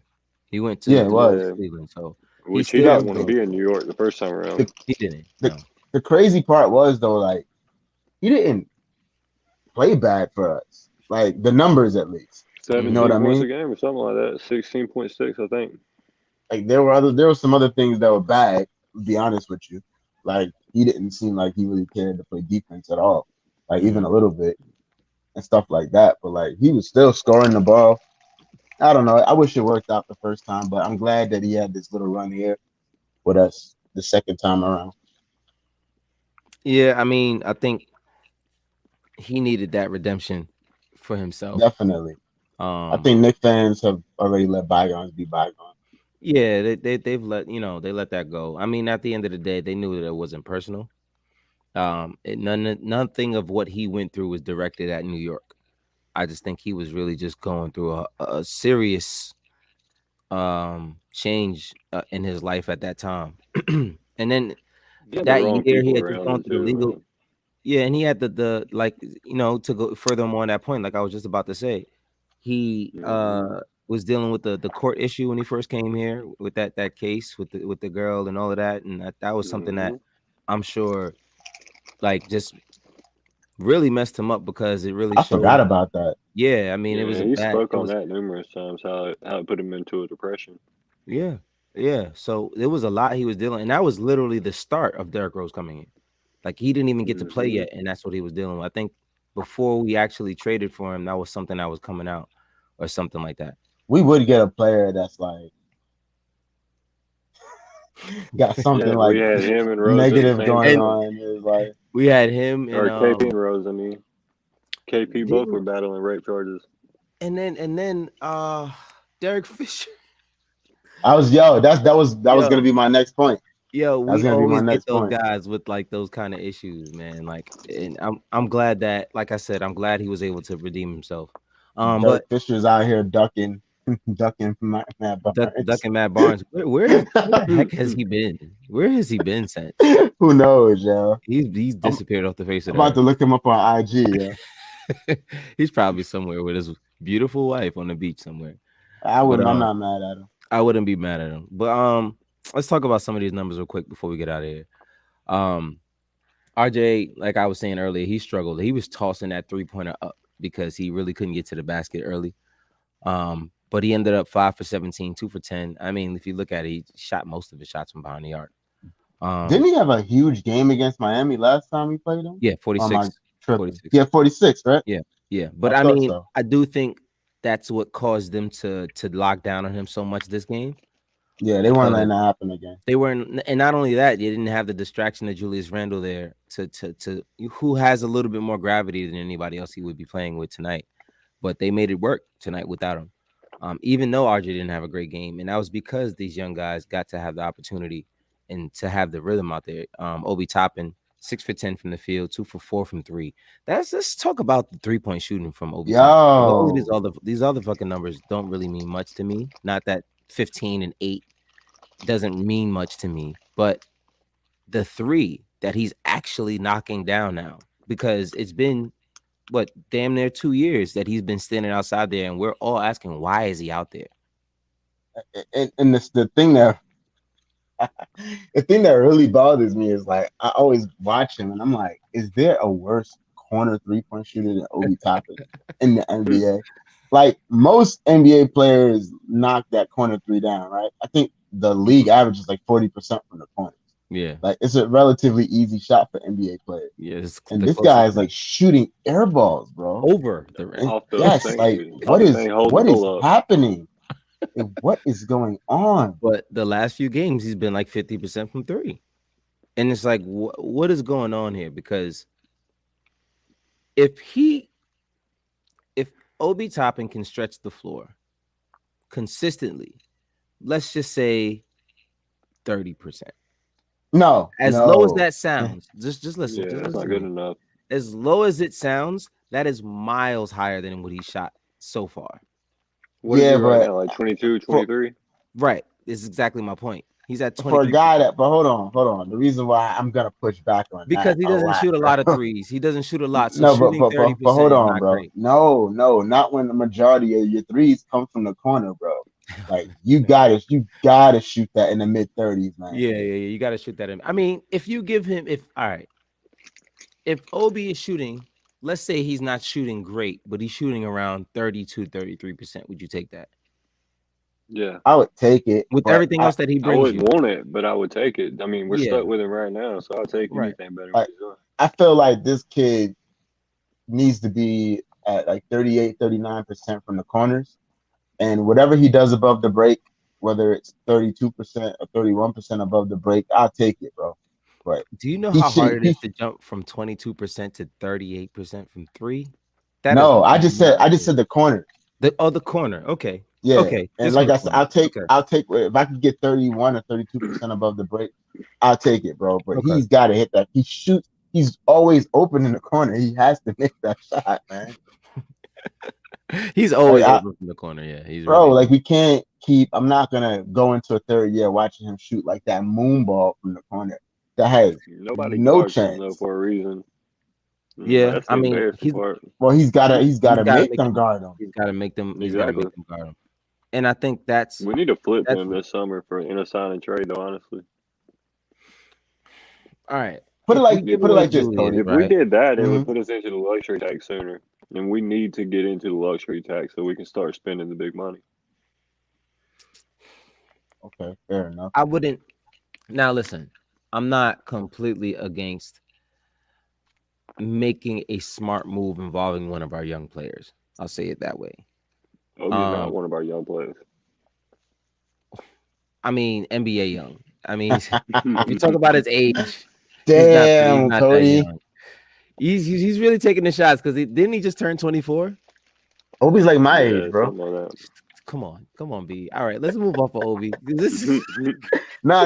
He went yeah, it to was. Yeah. Cleveland, so he Which he Yeah, didn't still want to be in New York the first time around. the, he didn't. the No, the crazy part was though, like he didn't play bad for us. Like the numbers, at least. You know what 17 I points mean? a game or something like that. 16.6, I think. Like there were some other things that were bad. To be honest with you, like he didn't seem like he really cared to play defense at all, like even a mm. little bit and stuff like that. But like he was still scoring the ball. I don't know. I wish it worked out the first time, but I'm glad that he had this little run here with us the second time around. Yeah. I mean, I think he needed that redemption for himself. Definitely. I Um, think Knicks fans have already let bygones be bygones. yeah, they've let they let that go. I mean, at the end of the day, they knew that it wasn't personal. Nothing of what he went through was directed at New York. I just think he was really just going through a serious change in his life at that time. And then He had the that wrong year he people had just around gone him through the too, legal. man. Yeah, and he had the like to go further more on that point, like I was just about to say, he Hmm. was dealing with the court issue when he first came here with that case with the girl and all of that, and that was something that Hmm. I'm sure like just really messed him up because it really I forgot showed. about that. Yeah, I mean Yeah, he spoke it on was that numerous times, how it put him into a depression. yeah, yeah. So there was a lot he was dealing, and that was literally the start of Derrick Rose coming in. Like he didn't even get to play Hmm. yet, and that's what he was dealing with. I think before we actually traded for him, that was something that was coming out, or something like that. We would get a player that's like got something Yeah, we like had him and Rose at the negative same going And time. on. Is like we had him and Or KP and Rose, I mean. KP both were didn't battling rape charges. and then Derek Fisher. I was that was gonna Yo, be my next point. That was we gonna be my always get next those point. guys with like those kind of issues, man. Like, and I'm glad that, like I said, I'm glad he was able to redeem himself. But Derek Fisher's out here ducking, ducking Matt Barnes. Ducking Matt Barnes, where the heck has he been? Where has he been since? Who knows, yo? He's I'm, disappeared off the face I'm of the about to earth. look him up on IG. Yeah, He's probably somewhere with his beautiful wife on the beach somewhere. I But wouldn't. I'm not mad at him. I wouldn't be mad at him. But let's talk about some of these numbers real quick before we get out of here. Um, RJ, like I was saying earlier, he struggled. He was tossing that 3-pointer up because he really couldn't get to the basket early. But he ended up 5 for 17, 2 for 10. I mean, if you look at it, he shot most of his shots from behind the arc. Didn't Um, he have a huge game against Miami last time we played him? yeah, Or am I 46, tripping? 46. Yeah, 46, right? Yeah, yeah. I But I thought mean, so. I do think that's what caused them to lock down on him so much this game Yeah, they weren't because letting that happen again. they weren't, and not only that, they didn't have the distraction of Julius Randle there to who has a little bit more gravity than anybody else he would be playing with tonight. But they made it work tonight without him. Even though RJ didn't have a great game, and that was because these young guys got to have the opportunity and to have the rhythm out there. Obi Toppin, 6 for 10 from the field, 2 for 4 from three. Let's talk about the 3-point shooting from Obi Toppin. All of Yo, these other fucking numbers don't really mean much to me. Not that 15 and 8 doesn't mean much to me, but the three that he's actually knocking down now, because it's been what damn near 2 years that he's been standing outside there, and we're all asking why is he out there? and this the thing that really bothers me is like I always watch him and I'm like, is there a worse corner 3-point shooter than Obi Toppin in the NBA? Like most NBA players knock that corner three down, right? I think the league average is like 40% from the corners. Yeah, Like it's a relatively easy shot for NBA players. yeah, it's And the this closest guy is like shooting air balls, bro. over the rim. And Off the yes, thing, like off the thing, holding the what is pull up. happening? Like, what is going on? But the last few games, he's been like 50% from three, and it's like, what is going on here? Because if he, if Obi Toppin can stretch the floor consistently. Let's just say 30%. No, As low as no. that sounds, just listen, Yeah, just that's listen not to good me. enough. As low as it sounds, that is miles higher than what he shot so far. What is he Yeah, right but now? Like 22, for 23? Right. This is exactly my point. He's at for a 23% guy that, but hold on. The reason why I'm gonna push back on because that he a doesn't lot, shoot a lot of bro. threes. He doesn't shoot a lot. So No, shooting but hold 30% is on, not bro. great. No, no, not when the majority of your threes come from the corner, bro. Like you gotta shoot that in the mid 30s, man. Yeah. You got to shoot that in. I mean, if you give him, if all right, if Obi is shooting, let's say he's not shooting great, but he's shooting around 32, 33%. Would you take that Yeah. I would take it, with but everything else that he I brings wouldn't you? want it, but I would take it. I mean, we're Yeah, stuck with him right now, so I'll take right. anything better than what like he's doing. I feel like this kid needs to be at like 38, 39% from the corners. And whatever he does above the break, whether it's 32% or 31% above the break, I'll take it, bro. But Do you know he how hard should it is he to jump from 22% to 38% from three? That is no, I not just good. said the corner. The corner. Okay. Yeah. Okay. And Just from like the I said, corner. Okay. I'll take if I could get 31 or 32% above the break, I'll take it, bro. But Okay. he's gotta hit that. He's always open in the corner. He has to make that shot, man. He's Like always open from the corner. Yeah, he's bro, really. like we can't keep. I'm not gonna go into a third year watching him shoot like that moon ball from the corner. That has Nobody no guards him though chance. for a reason. Yeah, That's I the mean, embarrassing part. Well, he's he's gotta got to make make them them. guard him. He's got to make them. He's got to Exactly. make them guard him. And I think that's We need to flip that's him this summer for in a sign and trade, though. Honestly, all right. Put it If we like give put it away like this, Julius, Cody. if we right? did that, it hmm would put us into the luxury tax sooner, and we need to get into the luxury tax so we can start spending the big money. Okay, fair enough. I wouldn't. Now listen, I'm not completely against making a smart move involving one of our young players. I'll say it that way. Obi's not Um, one of our young players. I mean NBA young. I mean, if you talk about his age, he's Damn, not that Cody. young. He's really taking the shots because didn't he just turn 24? Obi's like my age, Yeah, bro. something like Come on, B. All right, let's move off of Obi. This is that. Nah.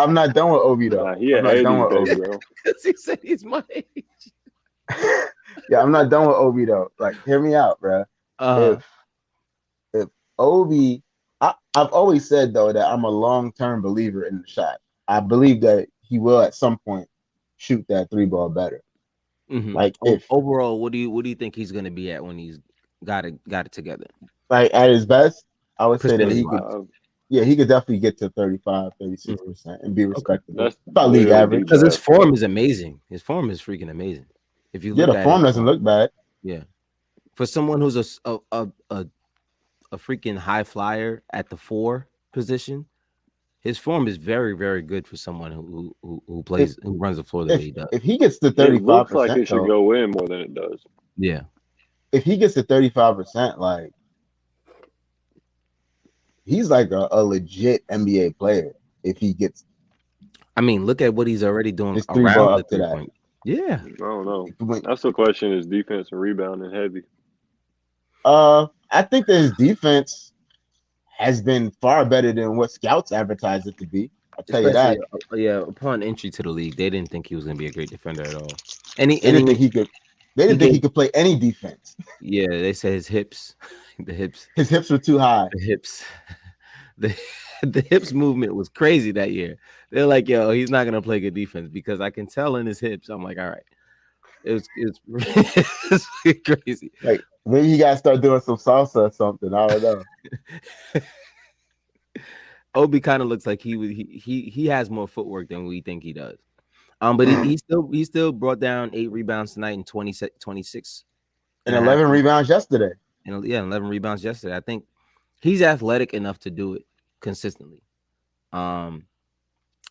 I'm not done with Obi though. Nah, he I'm an not done 80s with baby, Obi. bro. because he said he's my age. Yeah, I'm not done with Obi though. Like, hear me out, bro. Uh, If if Obi, I've always said though that I'm a long-term believer in the shot. I believe that he will at some point shoot that three ball better. Like if Overall, what do you think he's gonna be at when he's got it together? like at his best, I would say that Percentage he wise. could 35. yeah, he could definitely get to 35, Mhm. 36% and be Okay. respectable. That's About league literally the average. Because his best, form bro. is amazing. His form is freaking amazing. If you Yeah, look the at his form doesn't form, look bad. yeah. For someone who's a freaking high flyer at the four position, his form is very, very good for someone If who runs the floor the way he does. if he gets to It looks like 35% it should though, go in more than it does. Yeah. if he gets to 35%, like he's like a legit NBA player if he gets I mean, look at what he's already doing his three ball around the up to that. 3 point. Yeah. I don't know. If he went- That's the question: is defense and rebounding heavy? I think that his defense has been far better than what scouts advertised it to be. I'll tell you Especially that. yeah, upon entry to the league, they didn't think he was gonna be a great defender at all. And he They and didn't think he he could. They he didn't think gave he could play any defense. yeah, they said his hips, the hips, His hips were too high. the hips, the the hips movement was crazy that year. They're like, yo, he's not gonna play good defense because I can tell in his hips. I'm like, all right, it's it's crazy. Like maybe he got to start doing some salsa or something. I don't know. Obi kind of looks like he has more footwork than we think he does. But he still brought down 8 rebounds tonight and 26 And and a half. 11 rebounds yesterday. And yeah, 11 rebounds yesterday. I think he's athletic enough to do it consistently.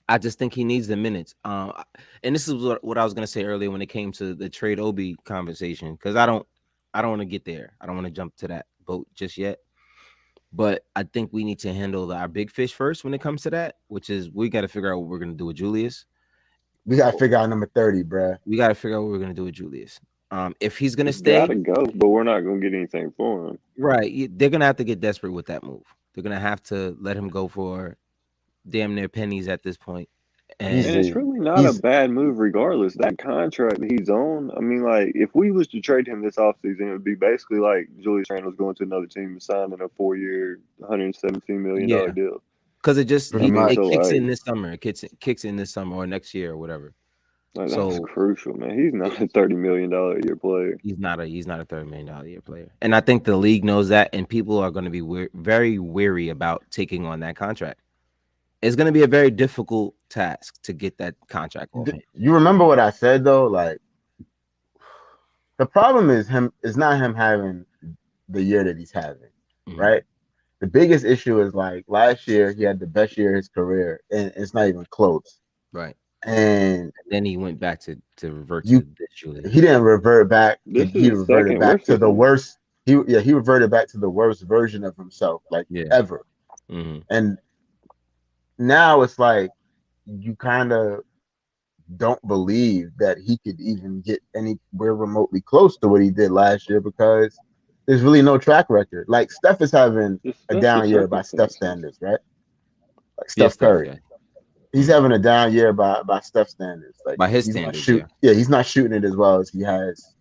I just think he needs the minutes. And this is what I was gonna say earlier when it came to the trade Obi conversation, because I don't want to get there. I don't want to jump to that boat just yet. But I think we need to handle our big fish first when it comes to that, which is we got to figure out what we're gonna do with Julius. We got to figure out number 30, bruh. We got to figure out what we're gonna do with Julius. If he's gonna He's stay, gotta go, but we're not gonna get anything for him. right, they're gonna have to get desperate with that move. They're gonna have to let him go for damn near pennies at this point. He's And And it's a really not a he's bad move regardless. That contract that he's on, I mean, like, if we was to trade him this offseason, it would be basically like Julius Randle's going to another team and signing a 4-year, $117 million yeah, deal. because it just pretty I mean, it so, much. kicks in like, this summer. It kicks in this summer or next year or whatever. that's So crucial, man. He's it, not a $30 million a year player. he's not a $30 million a year player, and I think the league knows that, and people are going to be very weary about taking on that contract. It's going to be a very difficult task to get that contract off him. You remember what I said though? Like the problem is not him having the year that he's having, Mhm. right? The biggest issue is like last year he had the best year of his career, and it's not even close. Right. And And then he went back to revert you to this he Julius. didn't revert back to This he is his reverted second back worst to the season. worst. He reverted back to the worst version of himself, like Yeah. ever. Hmm. And now it's like you kind of don't believe that he could even get anywhere remotely close to what he did last year because there's really no track record. Like Steph is having Just a that's the down year by Steph circumstances. standards, right? Like Yes, Steph Steph. Curry. Yeah. He's Hmm. having a down year by Steph standards. Like By his he's not standards, yeah. he's not shooting it as well as he has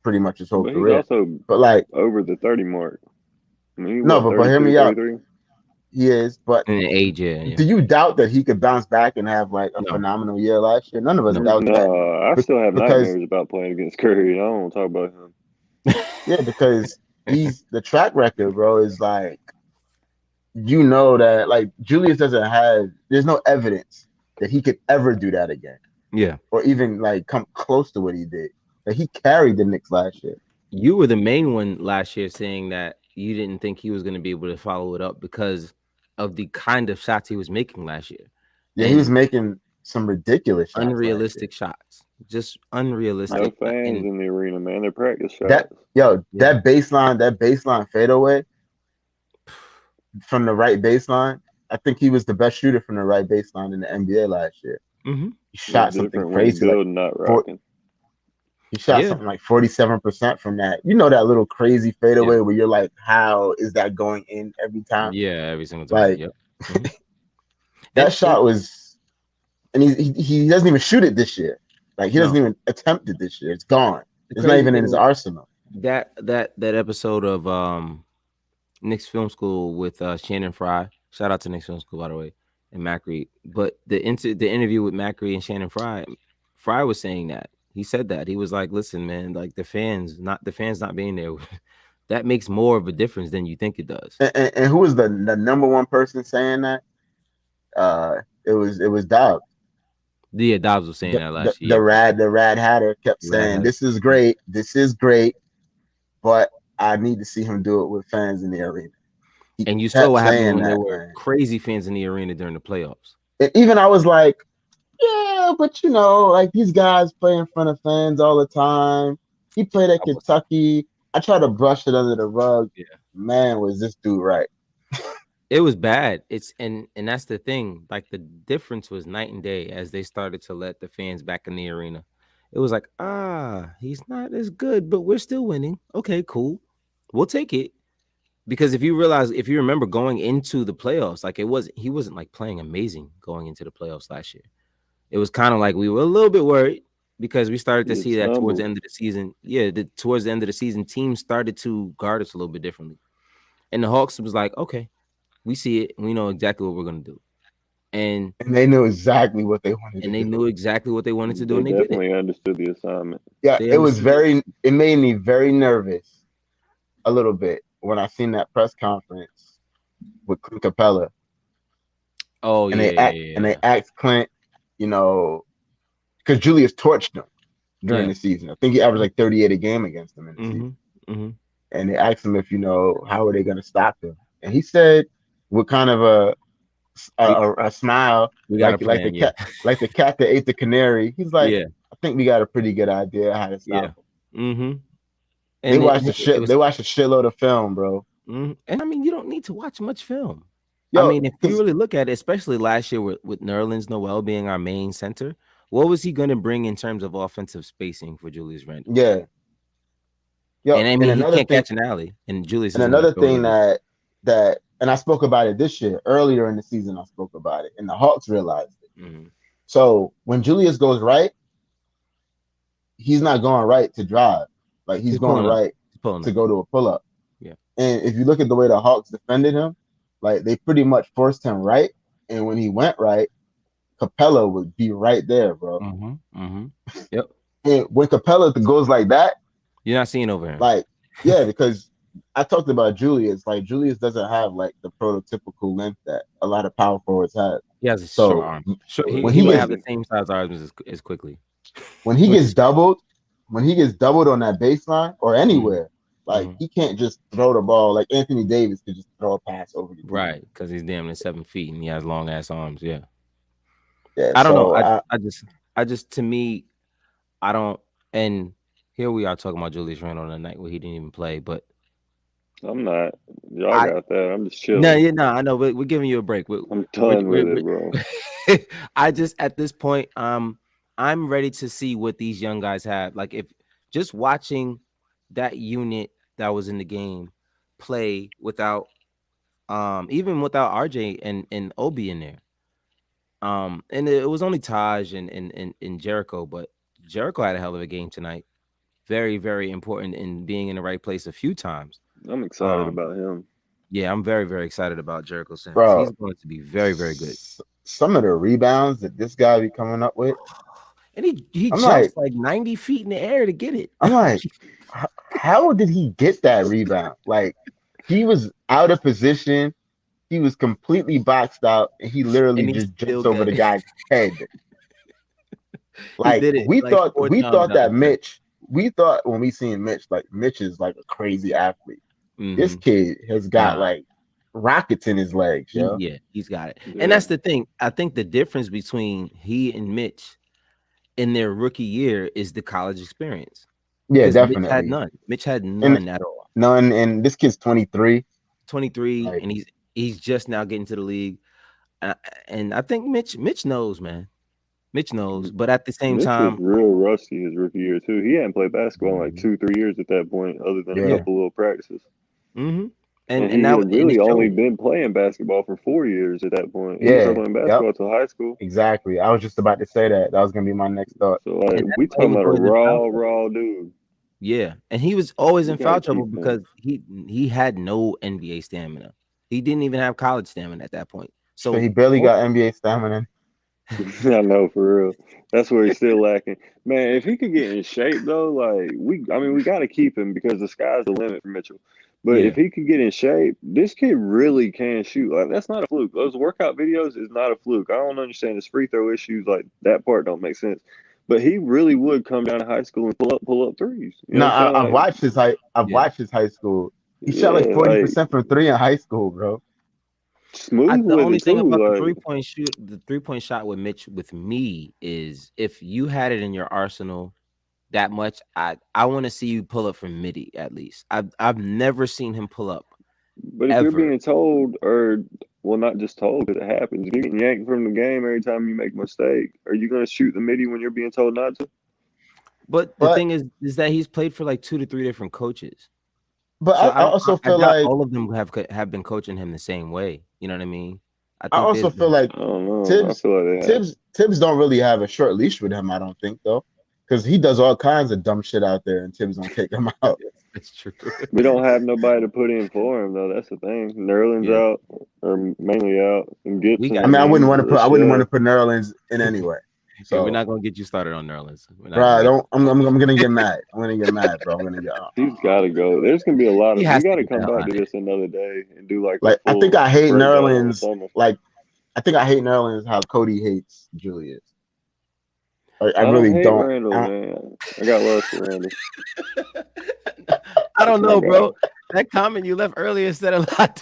pretty much his whole But he's career. also But like over the 30 mark. I mean, he no, what, but hear 32, me out. 33? He is, but In age, yeah, yeah. do you doubt that he could bounce back and have like a No, phenomenal year last year? None of us no. doubt that. No, I still have Because nightmares about playing against Curry. I don't want to talk about him. yeah, because he's the track record, bro, is like that like Julius doesn't have there's no evidence that he could ever do that again Yeah. or even like come close to what he did. Like he carried the Knicks last year. You were the main one last year saying that you didn't think he was going to be able to follow it up because of the kind of shots he was making last year. Yeah, he was And making some ridiculous shots last year. unrealistic shots. Just unrealistic. No fans And in the arena, man. They're practice That shots. yeah. that baseline fadeaway from the right baseline, I think he was the best shooter from the right baseline in the NBA last year. Hmm. He It's shot something different when you crazy like build not four, rocking. he shot Yeah. something like 47% from that. You know that little crazy Yeah. fadeaway where you're like, how is that going in every time? Yeah. Every single time. Like Yep. Hmm. that And shot was, and he doesn't even shoot it this year. Like he doesn't no, even attempt it this year. It's gone. the It's not crazy even in thing his is arsenal. that episode of Knicks Film School with Shannon Fry. Shout out to Knicks Film School, by the way, and Macri. But the interview with Macri and Shannon Fry, Fry was saying that. He said that. He was like, listen, man, like the fans not being there, that makes more of a difference than you think it does. And who was the number one person saying that? It was Dobbs. Yeah, Dobbs was saying The, that the last the year for sure. rad the rad hatter kept Rad saying had it. this is great, but I need to see him do it with fans in the arena. He And you saw kept what happened saying when there that, were man. crazy fans in the arena during the playoffs. And even I was like, yeah, but like these guys play in front of fans all the time. He played at I was, Kentucky. I tried to brush it under the rug. yeah. Man, was this dude right? It was bad. It's and that's the thing. Like the difference was night and day as they started to let the fans back in the arena. It was like, he's not as good, but we're still winning. Okay, cool. We'll take it. Because if you remember going into the playoffs, like he wasn't like playing amazing going into the playoffs last year. It was kind of like we were a little bit worried because we started to He see that towards the stumbled. end of the season. Yeah, towards the end of the season, teams started to guard us a little bit differently. And the Hawks was like, okay, we see it. We know exactly what we're gonna do. And And they knew exactly what they wanted to they do. knew exactly what they wanted to do, They and they did it. definitely understood the assignment. Yeah, They understood it. it made me very nervous a little bit when I seen that press conference with Clint Capella Oh and yeah, and they yeah, asked Clint, because Julius torched him during yeah. the season. I think he averaged like 38 a game against them in the season. Mm-hmm. Mm-hmm. And they asked him if how are they going to stop him, and he said with kind of a smile, We got a plan. Yeah, like the cat that ate the canary. He's like, yeah, I think we got a pretty good idea how to yeah. stop him. Mm-hmm. They And watched it was, they watched a shitload of film, bro. and I mean, you don't need to watch much film. I Yo, mean, if you because really look at it, especially last year with Nerlens Noel being our main center, what was he going to bring in terms of offensive spacing for Julius Randle? yeah, Yo, And I and mean, he can't catch an alley, and Julius and is going to another throw it thing away. that and I spoke about it this year earlier in the season. I spoke about it, and the Hawks realized it. Mm-hmm. So when Julius goes right, he's not going right to drive. Like he's He's going pulling up. right He's pulling to up. go to a pull up. Yeah. And if you look at the way the Hawks defended him, like they pretty much forced him right. And when he went right, Capella would be right there, bro. Mm-hmm. Mm-hmm. Yep. And when Capella goes like that, You're not seeing over him. like, yeah, because I talked about Julius. Like Julius doesn't have like the prototypical length that a lot of power forwards have. He has a short So arm. Sure, Well, he, when he he might gets have the same size arms as quickly, when he which gets is crazy. doubled, when he gets doubled on that baseline or Mm-hmm. anywhere, like Mm-hmm. he can't just throw the ball like Anthony Davis could just throw a pass over the defense. Right, because he's damn near 7 feet and he has long ass arms. Yeah. Yeah, I don't know. so I just to me, I don't. And here we are talking about Julius Randle on a night where he didn't even play. But I'm not. Y'all I got that. I'm just no, chilling. yeah, no, I know. We're giving you a break. I'm done with it, bro. I just at this point, I'm ready to see what these young guys have. Like if just watching that unit that was in the game play without, even without RJ and Obi in there. And it was only Taj and Jericho, but Jericho had a hell of a game tonight. Very, very important in being in the right place a few times. I'm excited Um, about him. yeah, I'm very, very excited about Jericho Sims. bro, He's going to be very, very good. some of the rebounds that this guy be coming up with, And he I'm jumps like, like 90 feet in the air to get it. I'm like, how did he get that rebound? Like he was out of position. He was completely boxed out, and he literally And he just still jumps over got the it. guy's head. He Like did it like 4 we times thought down the that stretch. We thought when we seen Mitch, like Mitch is like a crazy athlete. This Mm-hmm. kid has got Nah, like rockets in his legs, yo. he's got it. And Yeah. that's the thing. I think the difference between he and Mitch in their rookie year is the college experience. Yeah, Because Mitch had definitely. none. Mitch had And none at all. none, and this kid's 23. 23, Like, and he's just now getting to the league. Uh, and I think Mitch knows, man. Mitch knows, but at the same Mitch was time, real rusty his rookie year too. He hadn't played basketball in like mhm. 2, 3 years at that point, other than a Yeah. couple little practices. mm-hmm. And And he now had and really it only showed. been playing basketball for 4 years at that point. He didn't start Yeah. playing Yep. basketball till high school. Exactly. I was just about to say that. That was gonna be my next thought. So like And that's we why he talking was about a always in foul trouble. raw dude. Yeah, and he was always We in foul gotta trouble keep him. because he had no NBA stamina. He didn't even have college stamina at that point. So So he barely got NBA stamina. I know for real. That's where he's still lacking. Man, if he could get in shape though, like we gotta keep him because the sky's the limit for Mitchell. But yeah, if he could get in shape, this kid really can shoot. Like that's not a fluke. Those workout videos is not a fluke. I don't understand his free throw issues. Like that part don't make sense. But he really would come down to high school and pull up threes. You know No, what I'm saying? I've Like watched his high. I've yeah. watched his high school. He shot like yeah, like 40% from three in high school, bro. smooth The with only it thing too. about the Like 3-point shot with Mitch with me is if you had it in your arsenal that much, I want to see you pull up from midi at least. I've never seen him pull up but if you're ever. being told, or well, not just told, because it happens, if you're getting yanked from the game every time you make a mistake, are you going to shoot the midi when you're being told not to? But the But thing is that he's played for like 2 to 3 different coaches. but So I also I feel doubt like all of them have been coaching him the same way. You know what I mean? I I think also there's feel been like I don't know. I Tibbs feel like they have. Tibbs don't really have a short leash with him. I don't think though, because he does all kinds of dumb shit out there, and Tibbs don't take him out. it's true. We don't have nobody to put in for him, though. That's the thing. Nerlens Yeah. out, or mainly out, and We Gibson got I mean, I and wouldn't want to Rochelle. put Nerlens in anyway. yeah, we're So, not gonna get you started on Nerlens. We're not bro, gonna I get don't. I'm gonna get mad. I'm gonna get mad, bro. I'm gonna get. He's got to go. There's going to be a lot he of. We has got to to get the come hell back out to of this another day and do like a Like, I think full I hate breakdown on the Nerlens. summer. Like, I think I hate Nerlens how Cody hates Julius. Like, I I don't really hate don't. Randall, man. I got love for Randall. there. I That's don't my know, guy. bro. That comment you left earlier said a lot.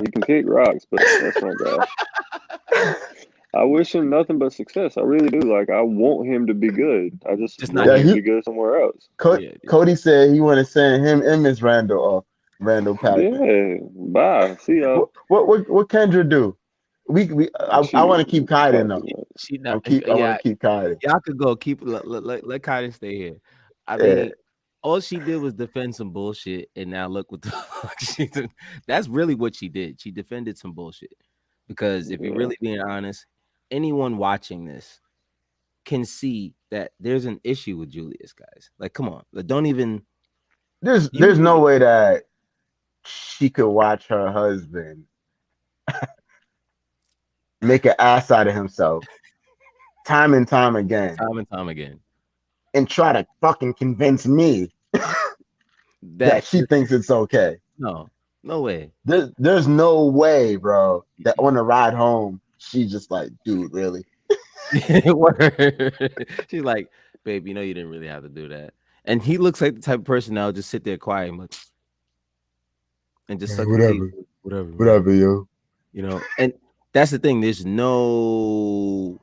He can kick rocks, but that's my guy. I wish him nothing but success. I really do. Like I want him to be good. I just Just not want Yeah, him to here. be good somewhere else. Yeah. Cody said he want to send him and Miss Randall off. Randall Packman. Yeah. Bye. See y'all. What Kendra do? I She want to keep Kaiden talk though. too much. She not. I want Yeah, to keep Kaiden. y'all could go. Keep let Kyden stay here. I Yeah. mean, all she did was defend some bullshit, and now look what the fuck she did. That's really what she did. She defended some bullshit. Because if you're Yeah. really being honest, anyone watching this can see that there's an issue with Julius, guys. Like, come on, like, don't even There's no you. way that she could watch her husband make an ass out of himself time and time again Time and time again and try to fucking convince me that that she thinks it's okay. no, no way. There's no way, bro, that on the ride home, she's just like, dude, really? Word. She's like, babe, you know you didn't really have to do that. And he looks like the type of person that'll just sit there quiet and just suck his teeth. Whatever, Whatever, whatever, yo. you know. And that's the thing. There's no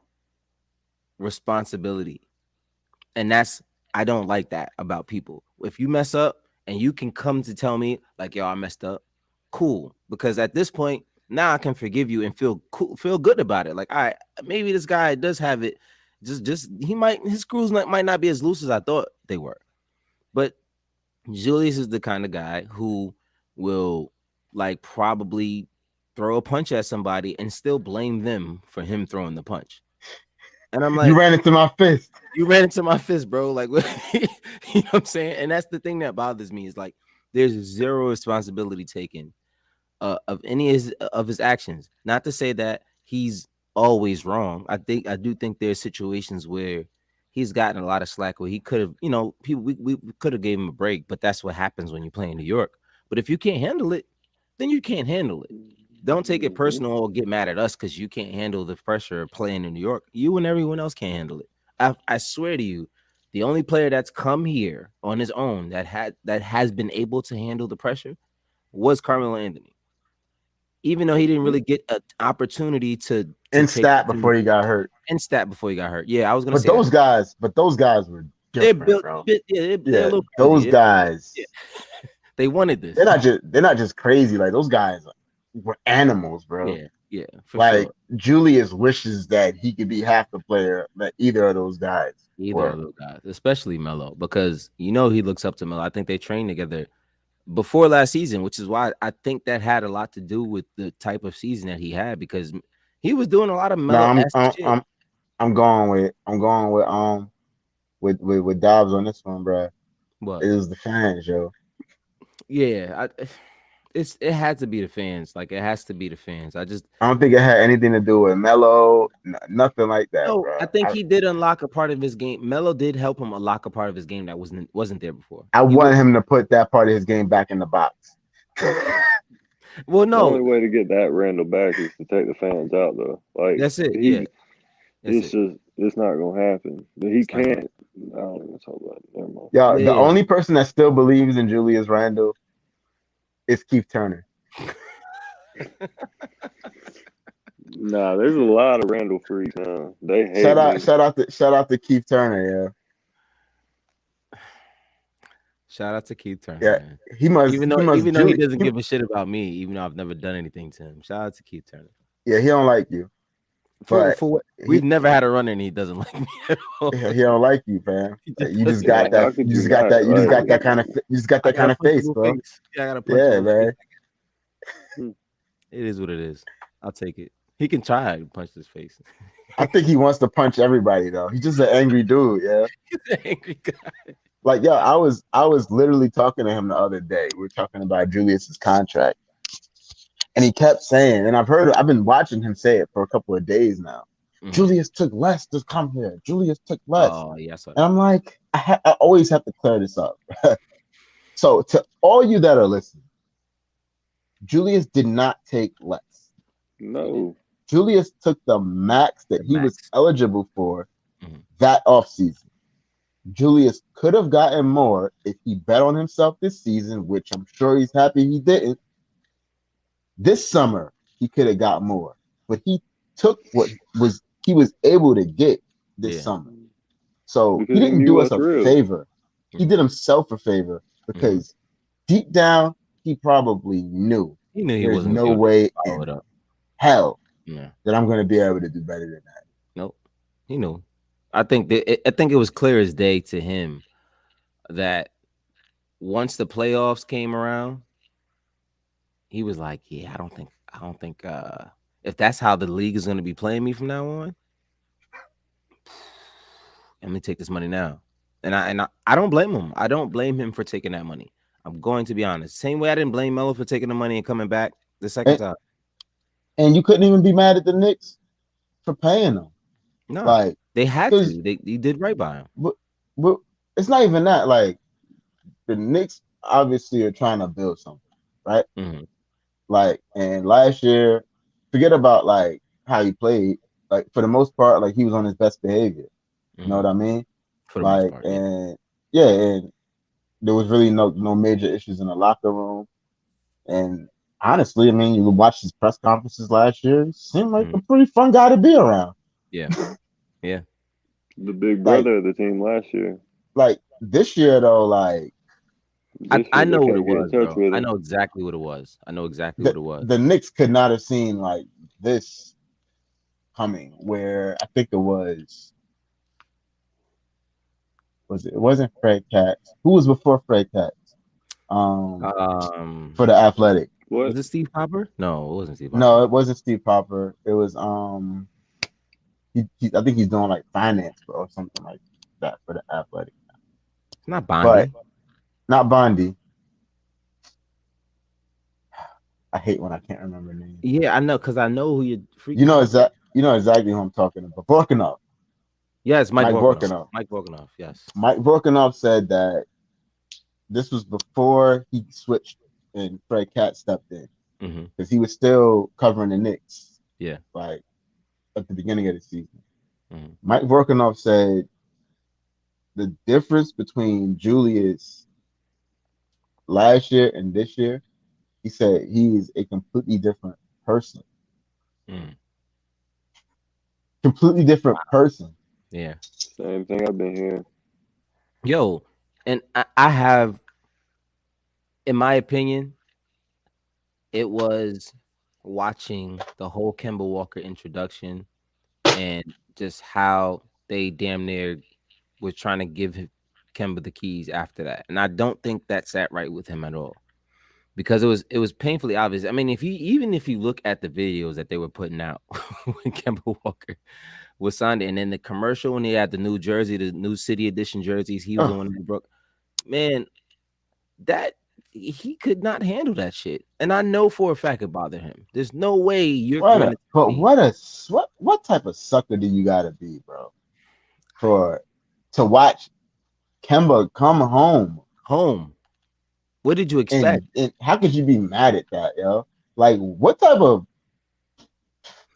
responsibility, and that's I don't like that about people. If you mess up and you can come to tell me like, yo, I messed up, cool. Because at this point, now I can forgive you and feel cool, feel good about it. Like, all right, maybe this guy does have it. Just he might his screws might not be as loose as I thought they were. But Julius is the kind of guy who will like probably throw a punch at somebody and still blame them for him throwing the punch. And I'm You like, ran into my fist. you ran into my fist, bro. Like, you know what I'm saying? And that's the thing that bothers me is like, there's zero responsibility taken of any of his actions. Not to say that he's always wrong. I do think there's situations where he's gotten a lot of slack where he could have, you know, people we could have gave him a break, but that's what happens when you play in New York. But if you can't handle it, then you can't handle it. Don't take it Mhm. personal or get mad at us because you can't handle the pressure of playing in New York. You and everyone else can't handle it. I swear to you, the only player that's come here on his own that has been able to handle the pressure was Carmelo Anthony. Even though he didn't really get an opportunity to In take stat the team before he got hurt. and stat before he got hurt. Yeah, I was gonna But say that. those guys were They're different, built, bro. yeah, they're a Yeah, little those crazy. guys, Yeah, they wanted this. they're not just crazy. Like those guys were animals, bro. Yeah, for Like sure. Julius wishes that he could be half the player that either of those guys Either of were. those guys, especially Melo, because you know he looks up to Melo. I think they trained together before last season, which is why I think that had a lot to do with the type of season that he had because he was doing a lot of No, Melo-esque shit. I'm going with Dobbs on this one, bro. What? It was the fans, yo. Yeah, it had to be the fans. Like it has to be the fans. I just I don't think it had anything to do with Melo, nothing like that, no. bro. I think he did unlock a part of his game. Melo did help him unlock a part of his game that wasn't there before. I He was want him to put that part of his game back in the box. well, The only no, way to get that Randall back is to take the fans out, though. Like that's it. Yeah, that's it. it's not gonna happen. He It's not gonna. can't. I don't even talk about it. Never mind. Yo, the Yeah, only person that still believes in Julius Randle is Keith Turner. Nah, there's a lot of Randall freaks now. They hate Shout out, me. shout out to Keith Turner. shout out to Keith Turner, Yeah, man. he must, he must. Even though he Julie, doesn't give a shit about me, even though I've never done anything to him. Shout out to Keith Turner. yeah, he don't like you, but For what we've he never had a runner and he doesn't like me at all. he don't like you, fam. He Like, just you just doesn't got like Like, that. how could You you just got not? that. You just got Like, that kind of. You just got I that kind gotta of punch face, him in bro. the face. Yeah, I gotta punch Yeah, him in the face. man. It is what it is. I'll take it. He can try to punch his face. I think he wants to punch everybody though. He's just an angry dude. Yeah. He's an angry guy. Like, yo, I was literally talking to him the other day. We were talking about Julius's contract, and he kept saying, and I've been watching him say it for a couple of days now. Mhm. Julius took less to come here. Julius took less, Oh yes, and I'm like, I always have to clear this up. So to all you that are listening, Julius did not take less. no. Julius took the max that the he was max. eligible for Mhm. that offseason. Julius could have gotten more if he bet on himself this season, which I'm sure he's happy he didn't. This summer, he could have got more, but he took what he was able to get this Yeah. summer. So he Because he didn't knew do us what's a real. favor. He Mhm. did himself a favor because deep down, he probably knew He knew he there's wasn't gonna no be able to way follow in it up. hell Yeah. that I'm going to be able to do better than that. Nope. He knew. I think it was clear as day to him that once the playoffs came around, he was like, "Yeah, I don't think if that's how the league is going to be playing me from now on, let me take this money now." And I don't blame him. I don't blame him for taking that money. I'm going to be honest. Same way I didn't blame Melo for taking the money and coming back the second and time. and you couldn't even be mad at the Knicks for paying them. No, Like, they had because to. They did right by him. but, but it's not even that. Like, the Knicks obviously are trying to build something, right? Hmm. Like, and last year, forget about like how he played. Like, for the most part, like he was on his best behavior. You know Hmm. what I mean? For the most Like, part, yeah. and yeah, and there was really no major issues in the locker room. And honestly, I mean, you would watch his press conferences last year. He seemed like Hmm. a pretty fun guy to be around. Yeah, yeah. The big Like, brother of the team last year. this year though, like This I year they know what it can't get in was, touch bro. with I him. know exactly what it was. I know exactly what the it was. the Knicks could not have seen like this coming. Where I think it wasn't Fred Katz. Who was before Fred Katz? For Um, the Athletic. was What? it Steve Popper? No, it wasn't Steve No, Popper. it wasn't Steve Popper. It was I think he's doing like finance or something like that for the Athletic. It's not But Bondi. not Bondi. I hate when I can't remember names. Yeah, I know because I know who you're You freaking know talking about. exact you know exactly who I'm talking about. Vorkunov. Yes, Mike Mike Vorkunov. Vorkunov. Mike Vorkunov. Yes. Mike Vorkunov said that this was before he switched and Fred Cat stepped in Hmm. because he was still covering the Knicks Yeah. like at the beginning of the season. Hmm. Mike Vorkunov said the difference between Julius last year and this year, he said he's a completely different person. Mm. Completely different person. Yeah. Same thing I've been hearing. Yo, and I have, in my opinion, it was watching the whole Kemba Walker introduction and just how they damn near was trying to give Kemba the keys after that. And I don't think that sat right with him at all because it was painfully obvious. I mean, if you look at the videos that they were putting out when Kemba Walker was signed, and then the commercial when he had the new jersey, the new City Edition jerseys, he was the Oh, one who broke. Man, that he could not handle that shit, and I know for a fact it bothered him. There's no way you're what going a to tell but me what type of sucker do you gotta be, bro, for to watch Kemba come home home. What did you expect? and how could you be mad at that, yo? Like what type of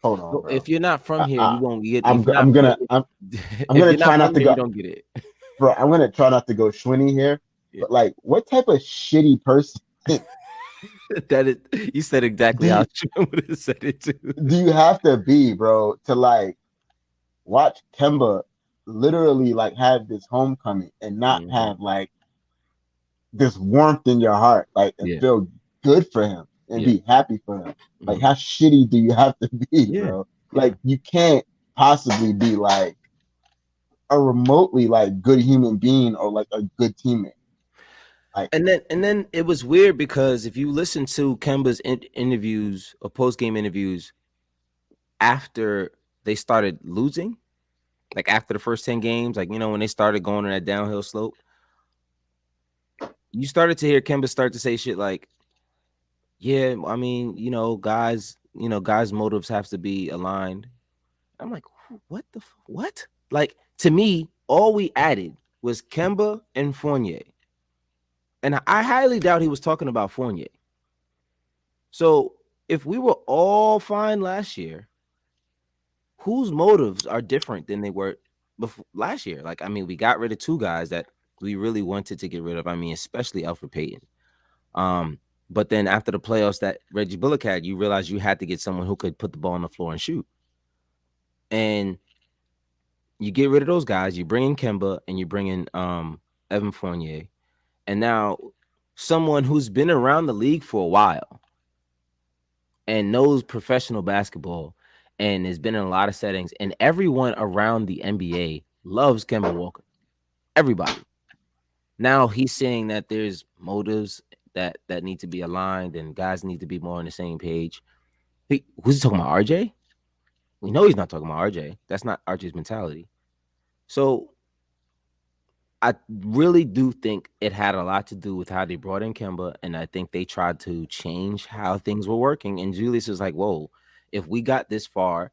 hold on, Well, bro. if you're not from I, here, I you won't get. I'm If you're not, I'm gonna I'm I'm if gonna you're not try not from to here, you go, don't get it. bro. I'm gonna try not to go Schwinny here, Yeah. but like, what type of shitty person That is, you said exactly do how you I would have said it too. do you have to be, bro, to like watch Kemba literally like have this homecoming and not Hmm. have like this warmth in your heart, like and Yeah, feel good for him and yeah, be happy for him? Like, hmm, how shitty do you have to be, yeah, bro? yeah. Like, you can't possibly be like a remotely like good human being or like a good teammate. Like, And then it was weird because if you listen to Kemba's interviews or post game interviews after they started losing, like after the first 10 games, like when they started going on that downhill slope, you started to hear Kemba start to say shit like, "Yeah, I mean, guys' motives have to be aligned." I'm like, what the what? Like to me, all we added was Kemba and Fournier, and I highly doubt he was talking about Fournier. So if we were all fine last year, whose motives are different than they were before last year? Like, I mean, we got rid of two guys that we really wanted to get rid of. I mean, especially Alfred Payton. Um, but then after the playoffs that Reggie Bullock had, you realize you had to get someone who could put the ball on the floor and shoot. And you get rid of those guys, you bring in Kemba and you bring in Evan Fournier. And now someone who's been around the league for a while and knows professional basketball and has been in a lot of settings, and everyone around the NBA loves Kemba Walker. Everybody. Now he's saying that there's motives that need to be aligned and guys need to be more on the same page. Who's he talking about? RJ? We know he's not talking about RJ. That's not RJ's mentality. So I really do think it had a lot to do with how they brought in Kemba, and I think they tried to change how things were working. And Julius is like, "Whoa, if we got this far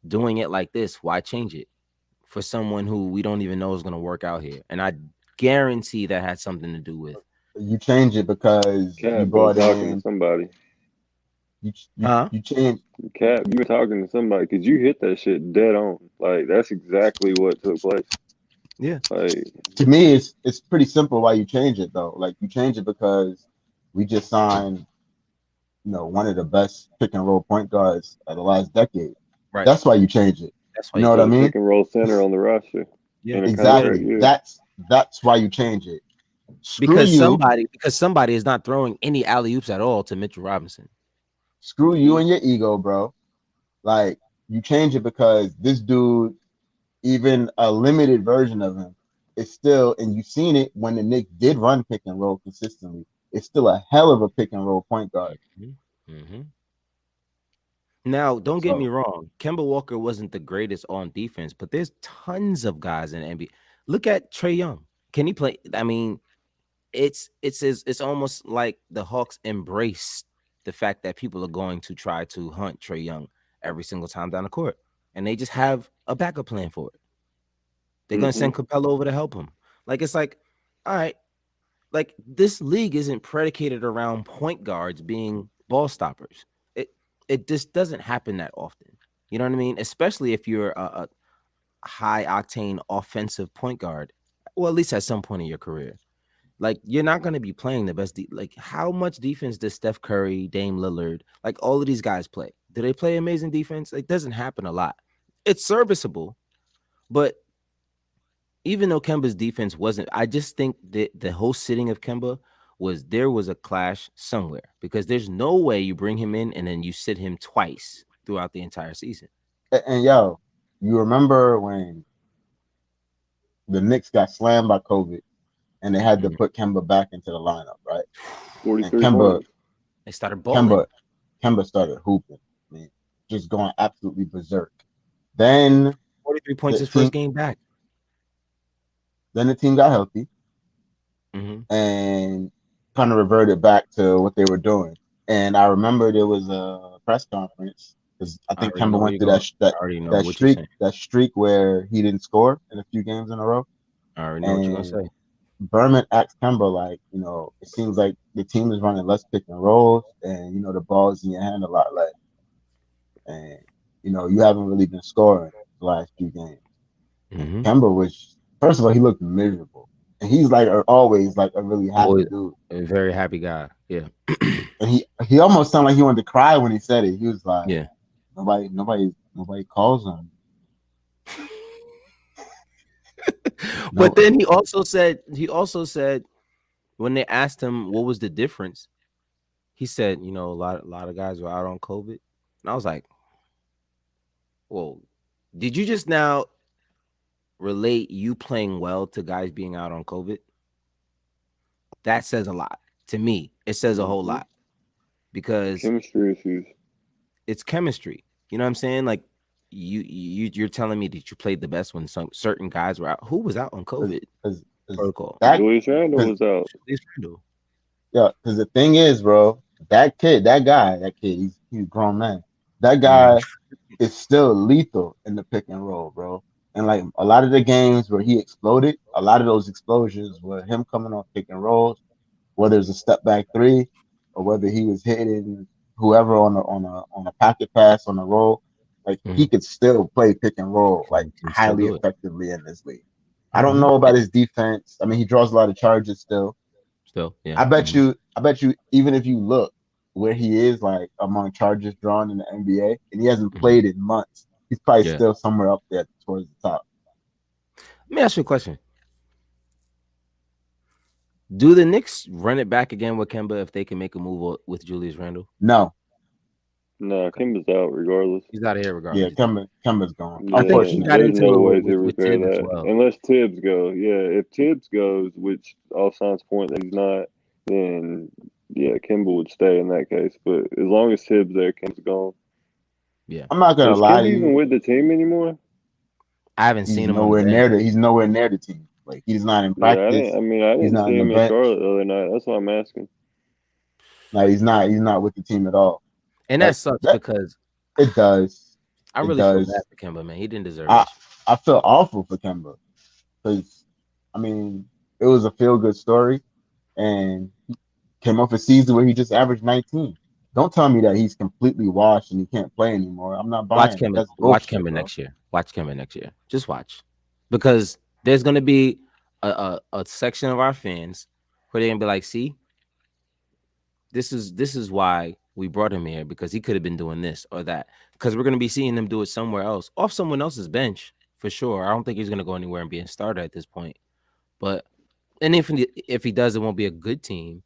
doing it like this, why change it for someone who we don't even know is going to work out here?" And I guarantee that had something to do with, You change it because you Cap been brought talking to in somebody. huh? you change. Cap, you been talking to somebody because you hit that shit dead on. Like that's exactly what took place. Yeah, Like, To me, it's pretty simple why you change it though. Like you change it because we just signed, one of the best pick and roll point guards of the last decade. right. That's why you change it. That's why You you know what put I a change it. pick mean? and roll center on the roster Yeah, in a yeah. contract Exactly. year. That's why you change it. Screw you, Because somebody is not throwing any alley oops at all to Mitchell Robinson. screw you and your ego, bro. Like you change it because this dude, even a limited version of him, is still, and you've seen it when the Knicks did run pick and roll consistently. It's still a hell of a pick and roll point guard. Mm-hmm. Now, don't get me So wrong. Kemba Walker wasn't the greatest on defense, but there's tons of guys in the NBA. Look at Trey Young. Can he play? I mean, it's almost like the Hawks embrace the fact that people are going to try to hunt Trey Young every single time down the court, and they just have a backup plan for it. They're gonna Hmm. send Capella over to help him. Like it's like, all right, like this league isn't predicated around point guards being ball stoppers. It it just doesn't happen that often. You know what I mean? Especially if you're a high octane offensive point guard. Well, at least at some point in your career. Like you're not going to be playing the best. Like how much defense does Steph Curry, Dame Lillard, like all of these guys play? Do they play amazing defense? It doesn't happen a lot. It's serviceable, but even though Kemba's defense wasn't, I just think that the whole sitting of Kemba was a clash somewhere because there's no way you bring him in and then you sit him twice throughout the entire season. and yo, you remember when the Knicks got slammed by COVID and they had to Mhm. put Kemba back into the lineup, right? And 43 Kemba points. They started balling. Kemba Kemba started hooping. I mean, just going absolutely berserk. Then 43 points the his team first game back. then the team got healthy Hmm. and kind of reverted back to what they were doing. And I remember there was a press conference because I I think already Kemba know where went you're through going. I already know what you're saying. that streak where he didn't score in a few games in a row. I already know what you're gonna And say. Berman asked Kemba, like, it seems like the team is running less pick and rolls and, the ball's in your hand a lot less. And, you haven't really been scoring the last few games. And Hmm. Kemba was, first of all, he looked miserable. And he's like always like a really happy Always dude. a very happy guy. Yeah. And he almost sounded like he wanted to cry when he said it. He was like, Yeah. nobody calls him. But No, then he also said when they asked him what was the difference, he said, a lot of guys were out on COVID. And I was like, "Whoa, did you just now relate you playing well to guys being out on COVID?" That says a lot to me. It says a whole Hmm. lot because Chemistry issues. it's chemistry. You know what I'm saying? Like you're telling me that you played the best when some certain guys were out. Who was out on because COVID because protocol? that Julius Randle because was out. Julius Randle. yeah, because the thing is, bro, that kid, he's a grown man. That Mhm. guy is still lethal in the pick and roll, bro. And like a lot of the games where he exploded, a lot of those explosions were him coming off pick and rolls, whether it's a step back three or whether he was hitting whoever on a pocket pass on a roll. Like he Mhm. could still play pick and roll like Can still highly do it. effectively in this league. I don't Mhm. know about his defense. I mean, he draws a lot of charges still. Still, yeah. I bet you, even if you look where he is, like among charges drawn in the NBA, and he hasn't Mhm. played in months, he's probably Yeah. still somewhere up there towards the top. Let me ask you a question. Do the Knicks run it back again with Kemba if they can make a move with Julius Randle? No, No, Okay. Kimba's out regardless. He's out of here Yeah, regardless. Kemba's gone. I think Yeah, he Unfortunately, got there's into no it way to with repair Tibbs as that well. unless Tibbs go. Yeah, if Tibbs goes, which all signs point that he's not, then yeah, Kimba would stay in that case. But as long as Tibbs there, Kimba's gone. Yeah. I'm not gonna Is lie Kimba to even you. with the team anymore? I haven't He's seen him on the nowhere bench. near the. He's nowhere near the team. Like he's not in Yeah, I didn't. practice. I mean, I He's didn't not see on the him in bench. Charlotte the other night. That's why I'm asking. Like he's not. He's not with the team at all. And that Like sucks that. because It does. I It really feel bad does. for Kimba, man. He didn't deserve I that shit. I feel awful for Kemba because I mean it was a feel good story and he came off a season where he just averaged 19. Don't tell me that he's completely washed and he can't play anymore. I'm not Watch buying it. Kimba. That's Watch bullshit, Kimba bro. next year. Watch Kimba next year. Just watch, because there's gonna be a section of our fans where they're gonna be like, "See, this is why we brought him here, because he could have been doing this or that." Because we're gonna be seeing him do it somewhere else, off someone else's bench for sure. I don't think he's gonna go anywhere and be a starter at this point. But and if he does, it won't be a good team.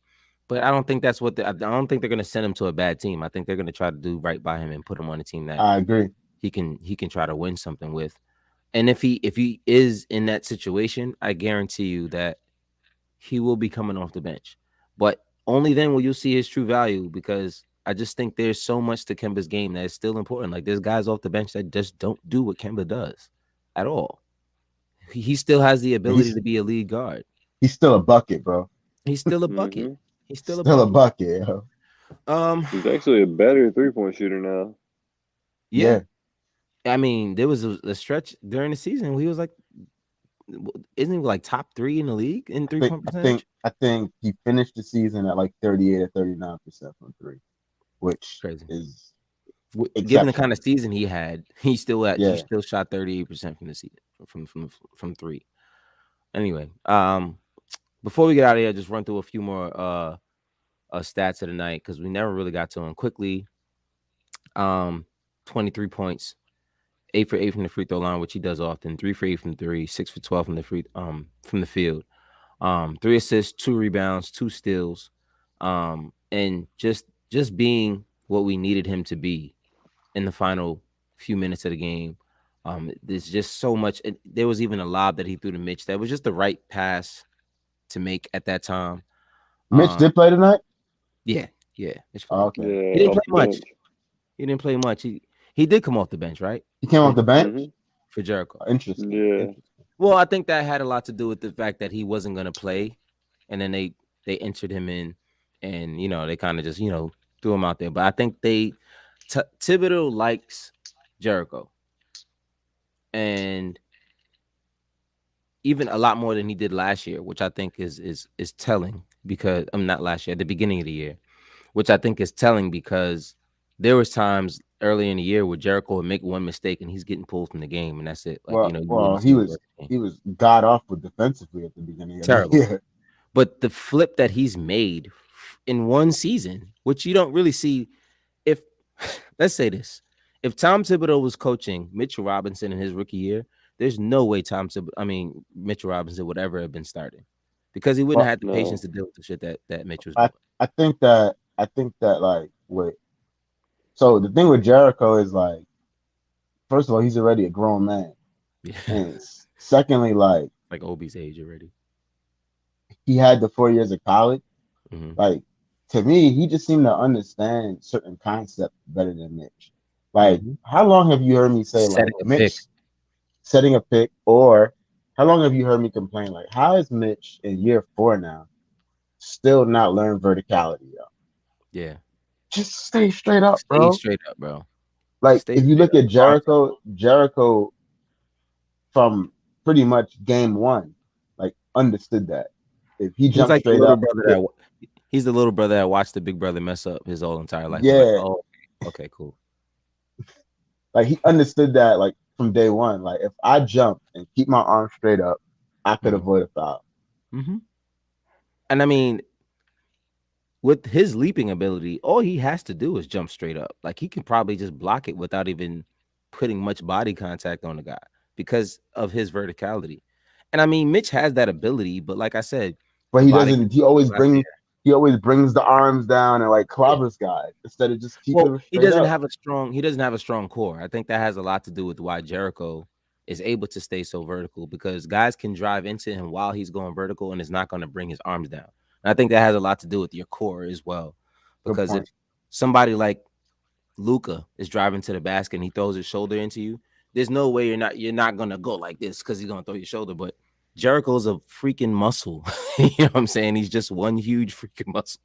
But I don't think that's what I don't think they're gonna send him to a bad team. I think they're gonna try to do right by him and put him on a team that I agree. he can try to win something with. And if he is in that situation, I guarantee you that he will be coming off the bench. But only then will you see his true value, because I just think there's so much to Kemba's game that is still important. Like there's guys off the bench that just don't do what Kemba does at all. He still has the But ability to be a lead guard. he's still a bucket, bro. He's still a bucket. Hmm. He's still a Still a bucket. bucket, yo. Um, He's actually a better 3-point shooter now. yeah. Yeah. I mean, there was a stretch during the season where he was like, isn't he like top 3 in the league in I think 3-point I think percentage? I think he finished the season at like 38 or 39% from three, which Crazy. is Given the kind of exceptional. season he had, he Yeah. still shot 38% from the season from three. Anyway, before we get out of here, just run through a few more stats of the night, because we never really got to them quickly. 23 points, 8 for 8 from the free throw line, which he does often. 3 for 8 from three, 6 for 12 from the field. 3 assists, 2 rebounds, 2 steals, and just being what we needed him to be in the final few minutes of the game. There's just so much. There was even a lob that he threw to Mitch that was just the right pass to make at that time. Mitch Um, did play tonight? yeah, yeah, Mitch Oh, played. okay. He Yeah, didn't off play the much. bench. He didn't play much. He did come off the bench, right? He came off the bench? Hmm. For Jericho. Interesting. Yeah. Interesting. Well, I think that had a lot to do with the fact that he wasn't going to play, and then they entered him in, and they kind of just threw him out there. But I think Thibodeau likes Jericho, and even a lot more than he did last year, which I think is telling, because I'm not last year, at the beginning of the year, which I think is telling, because there was times early in the year where Jericho would make one mistake and he's getting pulled from the game, and that's it. Like Well, you well, wouldn't see he him the was rest of the game. he was god awful defensively at the beginning of the Terrible. year. But the flip that he's made in one season, which you don't really see, if let's say this, if Tom Thibodeau was coaching Mitchell Robinson in his rookie year, there's no way Mitchell Robinson would ever have been starting, because he wouldn't Well, have had the patience No. to deal with the shit that Mitch was I doing. I think that like with so the thing with Jericho is like first of all he's already a grown man, Yeah. and secondly like Like Obi's age already. he had the 4 years of college. Mm-hmm. Like to me, he just seemed to understand certain concepts better than Mitch. Like Mm-hmm. how long have you heard me say like Setting a pick. Mitch setting a pick, or how long have you heard me complain like how is Mitch in year 4 now still not learn verticality, yo? Yeah. Just stay straight up, Stay bro. straight up, bro. Like Stay if you straight look up. at Jericho from pretty much game one, like understood that if he He's jumped like the straight little up, brother it, he's the little brother that watched the big brother mess up his whole entire life. And like, yeah, oh, okay, cool. like he understood that like from day one. Like if I jump and keep my arm straight up, I could Mm-hmm. avoid a foul. Mm-hmm. And I mean, with his leaping ability, all he has to do is jump straight up. Like he can probably just block it without even putting much body contact on the guy, because of his verticality. And I mean, Mitch has that ability, but like I said, But the he body doesn't. He control is always not brings there. he always brings the arms down and like Yeah. clobbers guys instead of just keeping Well, them straight up. he doesn't have a strong core. I think that has a lot to do with why Jericho is able to stay so vertical because guys can drive into him while he's going vertical and it's not going to bring his arms down. And I think that has a lot to do with your core as well. Good Because if point. somebody like Luca is driving to the basket and he throws his shoulder into you, there's no way you're not gonna go like this because he's gonna throw your shoulder. But Jericho's a freaking muscle. You know what I'm saying? He's just one huge freaking muscle.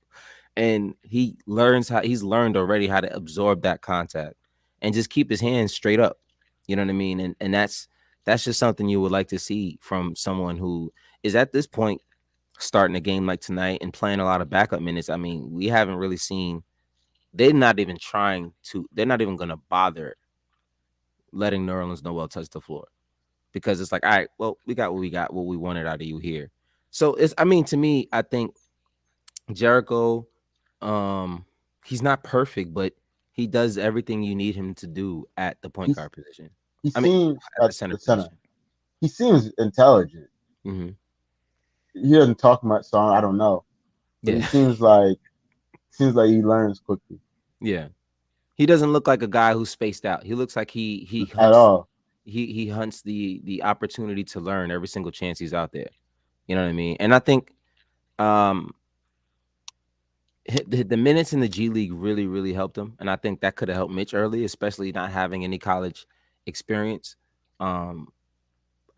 And he's learned already how to absorb that contact and just keep his hands straight up. You know what I mean? And that's just something you would like to see from someone who is at this point starting a game like tonight and playing a lot of backup minutes. I mean, we haven't really seen they're not even gonna bother letting New Orleans Noel touch the floor because it's like, all right, well, we got what we got, what we wanted out of you here. So I mean, to me, I think Jericho, um, he's not perfect, but he does everything you need him to do at the point He's guard position. he I mean, seems at the at center the center. position. He seems intelligent. Hmm. He doesn't talk much, so I don't know, but he Yeah, seems like he learns quickly yeah. He doesn't look like a guy who's spaced out. He looks like he at hunts all. he hunts the opportunity to learn every single chance he's out there. You know what I mean? And I think um the minutes in the G League really, really helped him, and I think that could have helped Mitch early, especially not having any college experience. Um,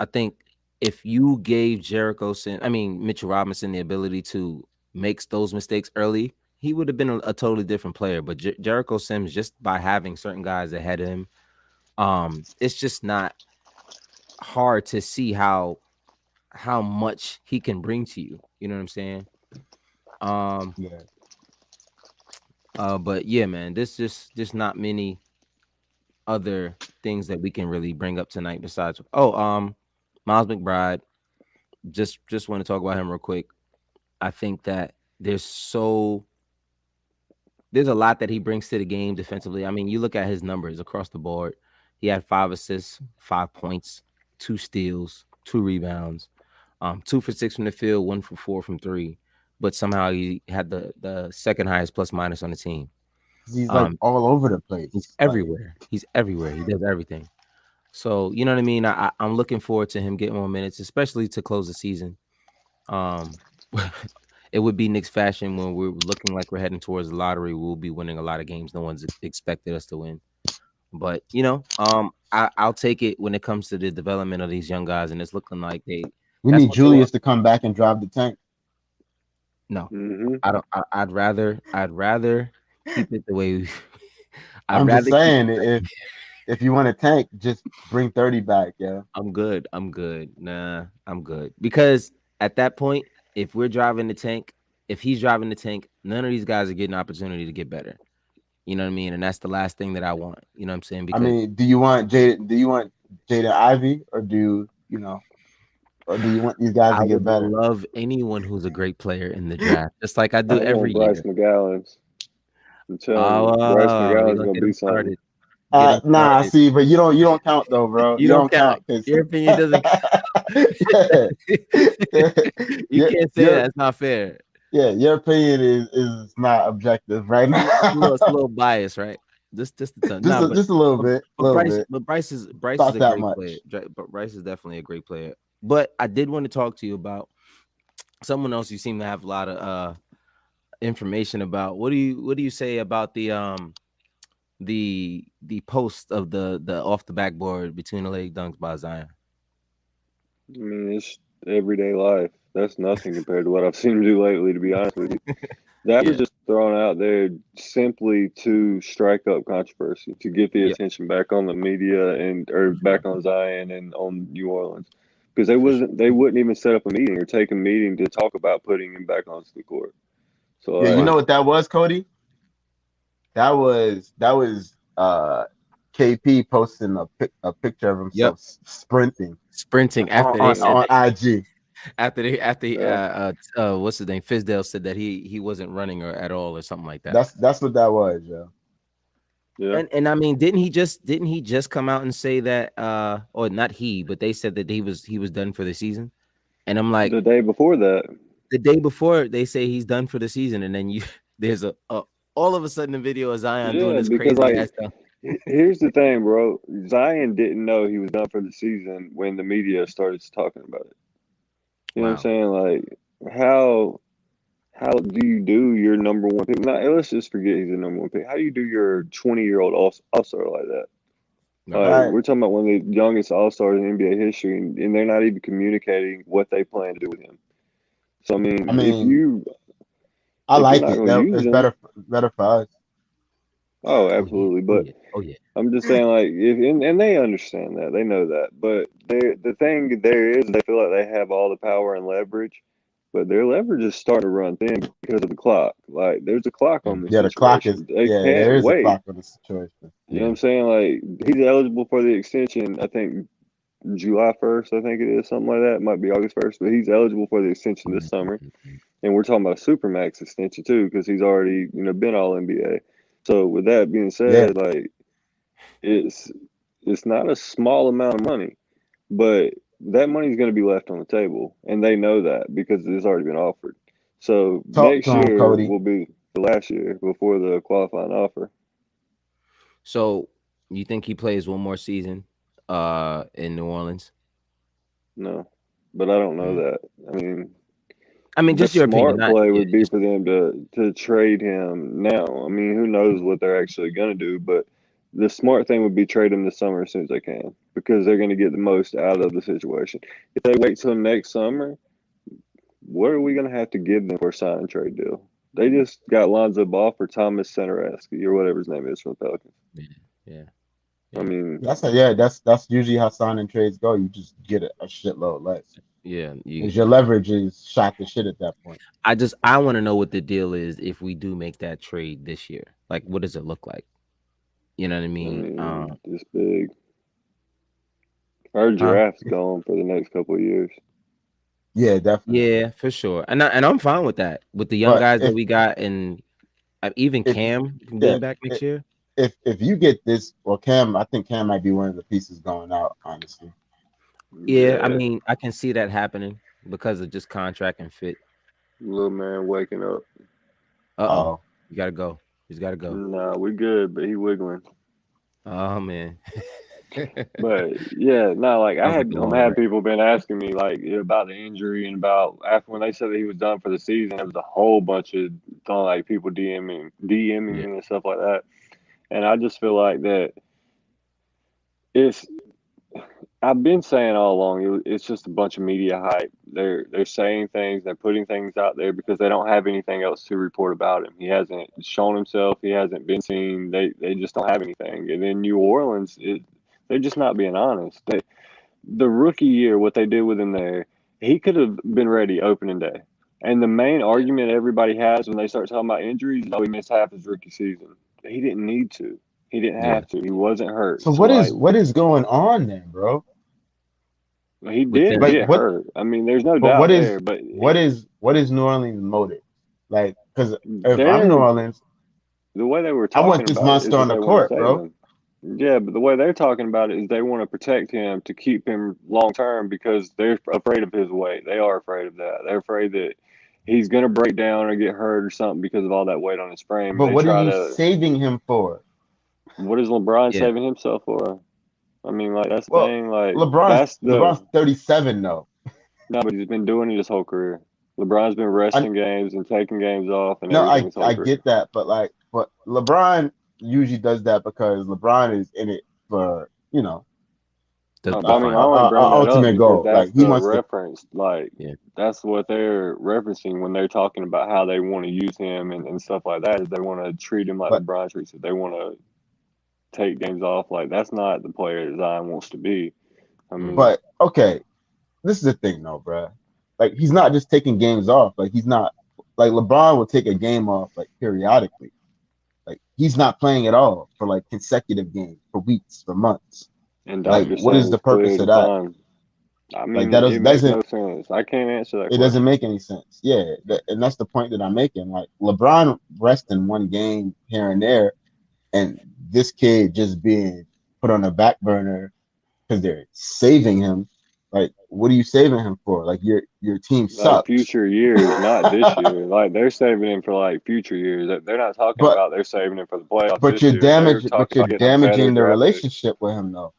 I think if you gave Mitchell Robinson, the ability to make those mistakes early, he would have been a totally different player. But Jericho Sims, just by having certain guys ahead of him, it's just not hard to see how much he can bring to you. You know what I'm saying? Um, Yeah, but yeah, man, this just not many other things that we can really bring up tonight besides Miles McBride. Just want to talk about him real quick. I think that there's a lot that he brings to the game defensively. I mean, you look at his numbers across the board. He had 5 assists, 5 points, 2 steals, 2 rebounds, 2 for 6 from the field, 1 for 4 from three. But somehow he had the second highest plus minus on the team. 'cause he's like Um, all over the he's place. Like everywhere. He's everywhere. He does everything. So you know what I mean. I'm looking forward to him getting more minutes, especially to close the season. Um, it would be Knicks fashion when we're looking like we're heading towards the lottery. We'll be winning a lot of games no one's expected us to win. But I'll take it when it comes to the development of these young guys, and it's looking like we that's need what they want. Julius to come back and drive the tank. No, Hmm. I don't. I'd rather keep it the way. I'd I'm just rather keep saying it. if you want a tank, just bring 30 back, yeah. I'm good. I'm good. Nah, I'm good. Because at that point, if we're driving the tank, if he's driving the tank, none of these guys are getting an opportunity to get better. You know what I mean? And that's the last thing that I want. You know what I'm saying? I Because mean, do you want Jaden Ivy or do you want these guys I to get would better? love anyone who's a great player in the draft, just like I I do want every Bryce year. McGowan's. I'm telling you, Bryce Oh, we're McGowan's gonna gonna get be him something. started. Get him Nah, started. see, but you don't count though, bro. You You don't don't count. count because Your opinion doesn't yeah, count. You your can't say your that. It's not fair. your opinion is not objective right It's a now. little, it's a little biased, right? Just the time. just Nah, a, but just a little but bit, a but little Bryce bit. but Bryce is Not a that great player. much. But Bryce is definitely a great player. But I did want to talk to you about someone else you seem to have a lot of information about. What do you say about the post of the off the backboard between the leg dunks by Zion? I mean, it's everyday life. That's nothing compared to what I've seen him do lately. To be honest with you, that was Yeah. just thrown out there simply to strike up controversy, to get the Yep. attention back on the media and or Mhm. back on Zion and on New Orleans, because For sure. they wouldn't even set up a meeting or take a meeting to talk about putting him back onto the court. So Yeah, you like, know Wow. what that was, Cody? That was KP posting a picture of Yep. himself sprinting Sprinting on after they on, said on that IG. yeah, what's his name? Fizdale said that he wasn't running or at all or something like that. That's what that was, yeah. yeah. And I mean, didn't he just come out and say that or not he, but they said that he was done for the season. And I'm like, The day before that, the day before they say he's done for the season, and then there's a all of a sudden a video of Zion doing Yeah, this because crazy ass like stuff. here's the thing, bro. Zion didn't know he was done for the season when the media started talking about it. You know what I'm Wow. saying? Like how do you do your number one pick? Not, let's just forget he's the number one pick. How do you do your 20-year-old all-star like that? Right. Like Right. we're talking about one of the youngest all-stars in NBA history, and they're not even communicating what they plan to do with him. So I I mean, mean, I if you're like not it. going to That use it's him, better for us. oh, Oh yeah. absolutely. Oh But yeah. Oh yeah. I'm just saying, like, if and they understand that, they know that. But the thing there is, they feel like they have all the power and leverage, but their leverage is starting to run thin because of the clock. Like, there's a clock on this Yeah, the clock is. situation. They Yeah, can't there is a wait. clock on the situation. You know what Yeah. I'm saying? Like, he's eligible for the extension. I think July 1st. I think it is something like that. It might be August 1st, but he's eligible for the extension this summer. Mhm. And we're talking about a supermax extension too, because he's already been all NBA. So with that being Yeah, said, like it's it's not a small amount of money, but that money is going to be left on the table, and they know that because it's already been offered. So talk to next him, year Cody. will be the last year before the qualifying offer. So you think he plays one more season in New Orleans? No, but I don't know Mm. that. I mean, I mean, the just your opinion, smart not play yeah, would be just for them to trade him now. I mean, who knows what they're actually going to do, but the smart thing would be trade him this summer as soon as they can because they're going to get the most out of the situation. If they wait till next summer, what are we going to have to give them for a sign and trade deal? They just got Lonzo Ball for Thomas Satoransky or whatever his name is from the Pelicans. yeah, yeah, I yeah, mean, That's usually how signing trades go. You just get a shitload less yeah. You, because your leverage is shot to shit at that point. I want to know what the deal is if we do make that trade this year. Like, what does it look like? You know what I mean? this big. Our Huh? draft's gone for the next couple of years. Yeah, definitely. Yeah, for sure. And I'm fine with that. With the young But guys that we got, and even if Cam yeah, being back next year. if you get this, well, Cam, I think Cam might be one of the pieces going out. Honestly, Yeah, I Yeah, mean, I can see that happening because of just contract and fit. little man waking up. Uh-oh. oh, You gotta go. He's gotta go. Nah, we good, but he wiggling. Oh man. But yeah, no, like Sounds like a I'm long had ride. people been asking me like about the injury and about after when they said that he was done for the season. There was a whole bunch of like people DMing Yeah. me and stuff like that. And I just feel like that it's I've been saying all along, it's just a bunch of media hype. They're saying things, they're putting things out there because they don't have anything else to report about him. He hasn't shown himself. He hasn't been seen. They just don't have anything. And then New Orleans, they're just not being honest. The rookie year, what they did with him there, he could have been ready opening day. And the main Yeah. argument everybody has when they start talking about injuries, oh, he missed half his rookie season. He didn't need to. He didn't Yeah. have to. He wasn't hurt. so So like what is going on then, bro? he With did them. Like get what? hurt. I mean, there's no But doubt there. But what is New Orleans' motive? Like, because if I'm New they're Orleans, the way they were I want talking this about it is monster that on the they want to court, save bro. him. Yeah, but the way they're talking about it is they want to protect him to keep him long term because they're afraid of his weight. They are afraid of that. They're afraid that he's going to break down or get hurt or something because of all that weight on his frame. But They what are try you to. saving him for? What is LeBron Yeah. saving himself for? I mean, like that's the Well, thing. Like LeBron's that's the LeBron's 37 though. no, but he's been doing it his whole career. LeBron's been I resting games and taking games off and no, everything his whole I career. get that, but but LeBron usually does that because LeBron is in it for The I mean, I only bring that up ultimate because goal. that's Like he the wants to, reference. Like, yeah. that's what they're referencing when they're talking about how they want to use him and stuff like that. Is they want to treat him like but LeBron treats it. They want to take games off. Like, that's not the player that Zion wants to be. I Hmm. mean, but okay, this is the thing though, bro. Like he's not just taking games off. Like he's not like LeBron will take a game off like periodically. Like he's not playing at all for like consecutive games for weeks, for months. and Like Dr. what is saying the it's purpose clear of the that? time. I Like mean, that it makes doesn't no sense. I can't answer that it doesn't question. make any sense. Yeah, and that's the point that I'm making. Like LeBron resting one game here and there, and this kid just being put on a back burner because they're saving him. Like, what are you saving him for? Like, your team Like sucks. future years, not this year. Like they're saving him for like future years. They're not talking But about they're saving him for the playoffs but this you're year. They're damage but talking you're about getting a better damaging the draft pick. relationship with him though.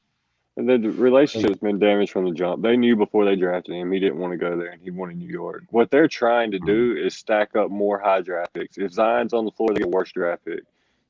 And the Like, relationship's been damaged from the jump. They knew before they drafted him he didn't want to go there and he wanted New York. What they're trying to Mhm. do is stack up more high draft picks. If Zion's on the floor, they get a worse draft pick.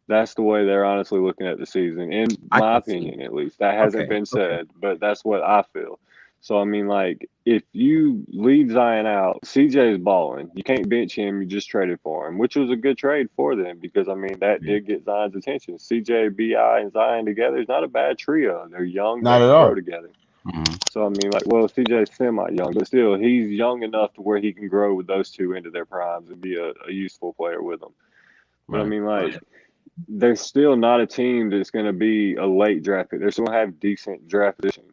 That's the way they're honestly looking at the season, in I my can see. opinion, at least. That hasn't Okay, been okay. said, but that's what I feel. So I mean, like, if you leave Zion out, CJ's balling. You can't bench him. You just traded for him, which was a good trade for them because I mean that Yeah. did get Zion's attention. CJ, Bi, and Zion together is not a bad trio. They're young. They not at can grow all. together. Mhm. So I mean, like, well, CJ's semi-young, but still, he's young enough to where he can grow with those two into their primes and be a useful player with them. But I Right. mean, like, they're still not a team that's going to be a late draft pick. They're still going to have decent draft position.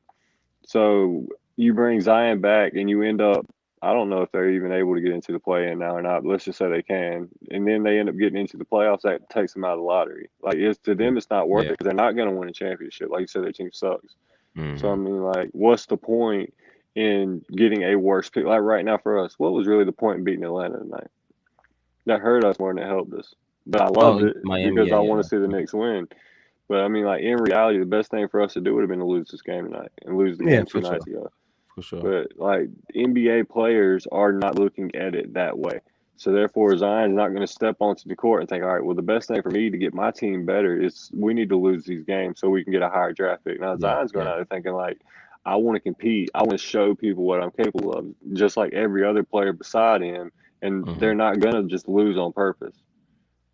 So you bring Zion back and you end up, I don't know if they're even able to get into the play-in now or not, but let's just say they can. And then they end up getting into the playoffs. That takes them out of the lottery. Like, it's to Yeah. them, it's not worth it Yeah. because they're not going to win a championship. Like you said, their team sucks. So I Mhm. mean, like, what's the point in getting a worse pick? Like right now for us, what was really the point in beating Atlanta tonight? That hurt us more than it helped us. But I Oh, loved it Miami. because Yeah, I yeah, want to yeah. see the Knicks win. But I mean, like in reality, the best thing for us to do would have been to lose this game tonight and lose the Yeah, game two for nights sure. ago. For sure. But like NBA players are not looking at it that way. So therefore, Zion's not going to step onto the court and think, all right, well, the best thing for me to get my team better is we need to lose these games so we can get a higher draft pick. Now Yeah, Zion's going yeah. out there thinking like, I want to compete. I want to show people what I'm capable of, just like every other player beside him. And they're Mhm. not going to just lose on purpose.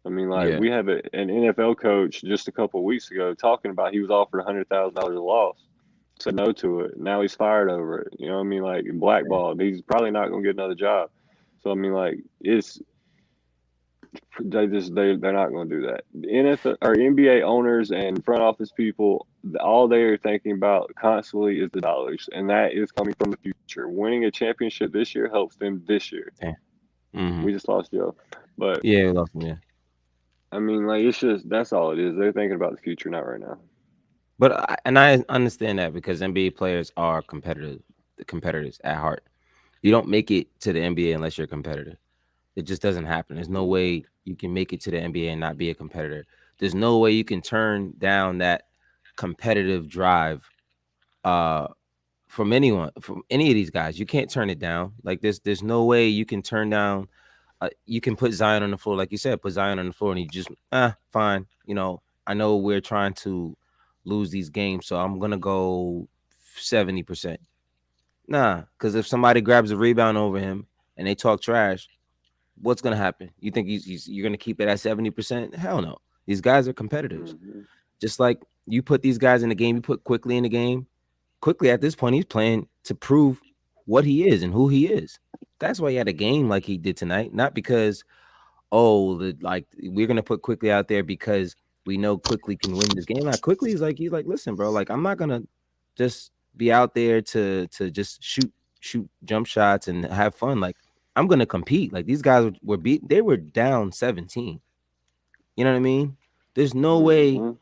I mean, like Yeah. we have an NFL coach just a couple of weeks ago talking about he was offered $100,000 a loss, said no to it. Now he's fired over it. You know what I mean? Like blackballed. He's probably not going to get another job. So I mean, like it's they're not going to do that. The NFL or NBA owners and front office people, all they are thinking about constantly is the dollars, and that is coming from the future. Winning a championship this year helps them this year. Yeah. Mhm. We just lost Joe, but Yeah, we lost him, yeah. I mean, like it's just that's all it is. They're thinking about the future, not right now. But I understand that because NBA players are competitors at heart. You don't make it to the NBA unless you're a competitor. It just doesn't happen. There's no way you can make it to the NBA and not be a competitor. There's no way you can turn down that competitive drive uh from anyone, from any of these guys. You can't turn it down. Like there's no way you can turn down you can put Zion on the floor, like you said, put Zion on the floor and he just fine. I know we're trying to lose these games, so I'm gonna go 70%. Nah, because if somebody grabs a rebound over him and they talk trash, what's gonna happen? You think you're gonna keep it at 70%? Hell no. These guys are competitors. Mm-hmm. Just like you put these guys in the game, you put Quickly in the game. Quickly at this point, he's playing to prove what he is and who he is. That's why he had a game like he did tonight, not because like we're gonna put Quickly out there because we know Quickly can win this game. Like Quickly is like he's like, listen, bro, like I'm not gonna just be out there to just shoot jump shots and have fun. Like I'm gonna compete. Like these guys were beat. They were down 17. You know what I mean? There's no way Mm-hmm.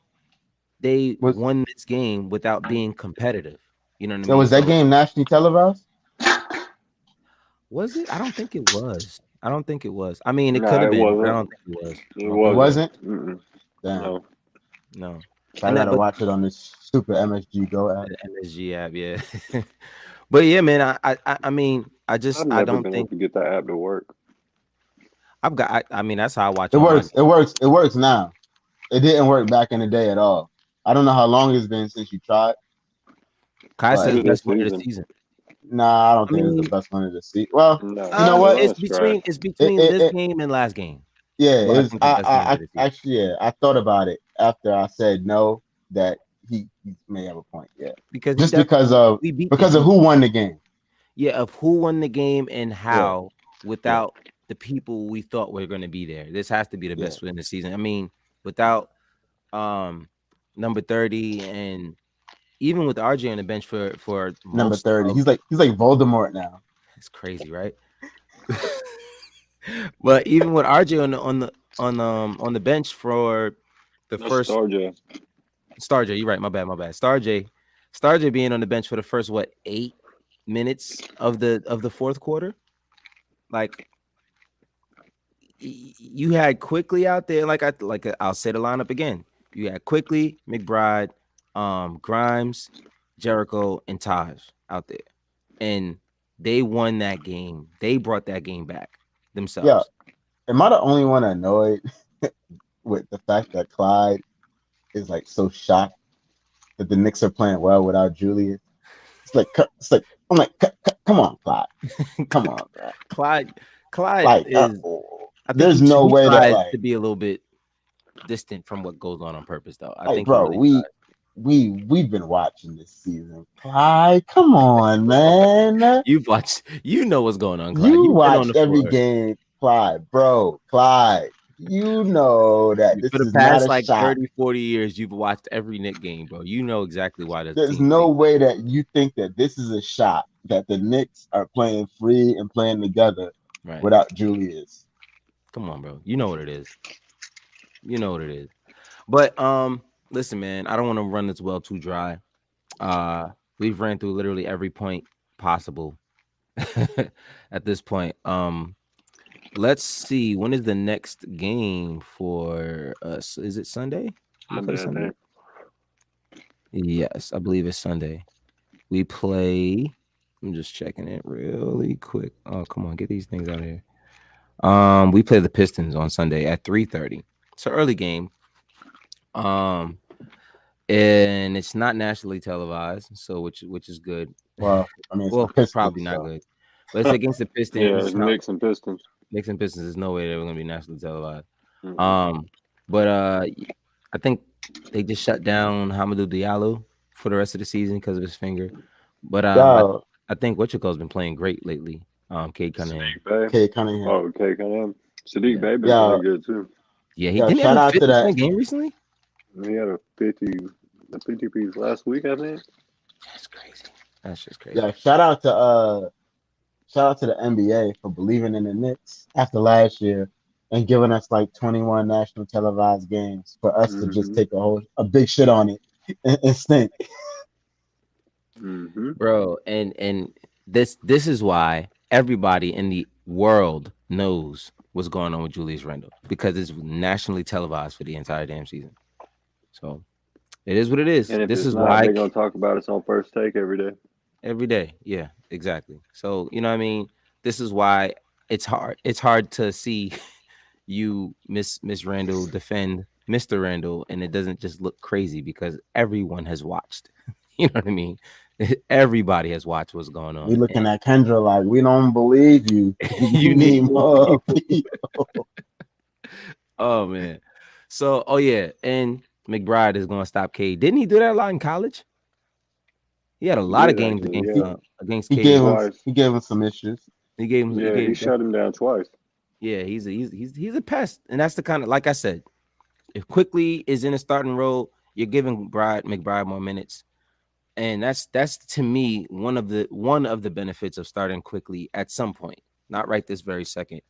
they Was won this game without being competitive. You know what I so mean? was that So game nationally televised? was it? I don't think it was. I don't think it was. I mean, it could No, have it been, but I wasn't. don't think it was. It It Okay. wasn't. wasn't. Mm-mm. Damn. No. No. So I And that, gotta but watch it on this stupid MSG Go app. the MSG app, yeah. But yeah, man, I mean, I've I never don't been able think to get that app to work. I mean, that's how I watch It all my works. games. It works. It works now. It didn't work back in the day at all. I don't know how long it's been since you tried, Kai It's but says good this best win of the season. season. nah, I don't I think it's the mean, best one of the season. Well, No, you know the what? it's run's trash. between It, this it, game and last game. yeah, Who I it's think the best games of the season. actually yeah, I thought about it after I said no that he may have a point. Yeah. Because he Just definitely we beat the because of Heat. who won the game. Yeah, of who won the game and Yeah. how Yeah. without the people we thought were going to be there. This has to be the Yeah. best win of the season. I mean, without number 30 and even with RJ on the bench for Number most 30. of He's like Voldemort now. it's crazy, right? But even with RJ on the bench for the That's first Star Star J, you're right, my bad. Star J being on the bench for the first 8 minutes of the fourth quarter. Like you had Quickly out there. I'll say the lineup again. You had Quickly, McBride, Grimes, Jericho, and Taj out there, and they won that game. They brought that game back Yeah. themselves. Am I the only one annoyed with the fact that Clyde is like so shocked that the Knicks are playing well without Julius? It's like I'm like, come on, Clyde, come on, bro. Clyde, Clyde Like, is. I think there's no he way that tries like, to be a little bit distant from what goes on purpose, though. I like, think he bro, really we've been watching this season. Clyde, come on, man. You've watched. You know what's going on, Clyde. You You've been on the watched every floor game, Clyde, bro, Clyde. You know that for this the is not past a like shot. 30, 40 years. You've watched every Knick game, bro. You know exactly why the There's team no plays. way that you think that this is a shot that the Knicks are playing free and playing together Right. without Julius. Come on, bro. You know what it is. You know what it is. But listen, man, I don't want to run this well too dry. We've ran through literally every point possible at this point. Let's see. When is the next game for us? Is it Sunday? We play Sunday, I Sunday? think. Yes, I believe it's Sunday. We play. I'm just checking it really quick. Oh, come on, get these things out of here. We play the Pistons on Sunday at 3:30. It's an early game. Um, and it's not nationally televised, so which is good. Well, I mean, it's the Well, probably Pistons, not so good, but it's against the Yeah, Pistons. it's Knicks and Pistons. Knicks and Pistons. There's no way they were gonna be nationally televised. Mm-hmm. But I think they just shut down Hamidou Diallo for the rest of the season because of his finger. But yo, I think Wichiko's been playing great lately. Cade Cunningham. Sadiq Bey. K Cunningham. Oh, okay, Cunningham. Sadiq Yeah, Bey been Yo, playing good too. yeah. He yo, didn't have shout a out to 50 that. point game recently. He had a 50 piece last week, I think. That's crazy. That's just crazy. Yeah, shout out to the NBA for believing in the Knicks after last year and giving us like 21 national televised games for us to just Mm-hmm. take a big shit on it and stink. Mm-hmm. Bro, and this is why everybody in the world knows what's going on with Julius Randle because it's nationally televised for the entire damn season. So it is what it is. And if This it's is not, why they're gonna talk about it on First Take every day. every day. Yeah, exactly. So you know what I mean. This is why it's hard. It's hard to see you Miss Randall defend Mr. Randall, and it doesn't just look crazy because everyone has watched. You know what I mean? Everybody has watched what's going We on. looking at Kendra like we don't believe you. You You need need more more people. people. Oh man. So yeah, and McBride is going to stop Cade. Didn't he do that a lot in college? He had a He lot of did games actually, against yeah. against He Cade. gave him Twice. he gave him some issues. He Yeah, he gave shut him down twice. yeah, he's a pest. And that's the kind of, like I said, if Quickly is in a starting role, you're giving McBride more minutes. And that's to me one of the benefits of starting Quickly at some point, not right this very second.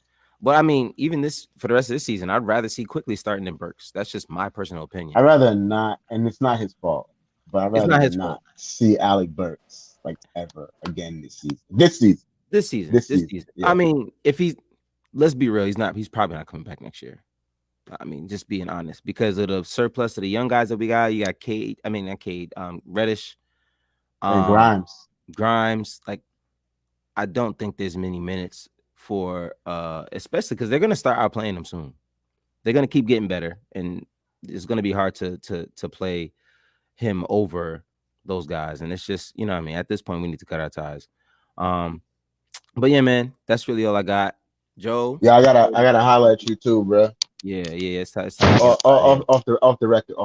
But I mean, even this for the rest of this season, I'd rather see Quickly starting than Burks. That's just my personal opinion. I'd rather not, and it's not his fault, but I'd It's rather not his fault. not see Alec Burks like ever again this season. This season. This season. This This season. season. Yeah. I mean, if he's let's be real, he's probably not coming back next year. I mean, just being honest, because of the surplus of the young guys that we got. You got Cade, I mean not Cade, Reddish, And um, Grimes. Grimes. Like, I don't think there's many minutes for especially because they're gonna start out playing them soon. They're gonna keep getting better, and it's gonna be hard to play him over those guys. And it's just, you know what I mean, at this point we need to cut our ties. Um, but yeah, man, that's really all I got. Joe, Yeah, I gotta holler at you too, bro. yeah, it's time to get up out of here. Off the record,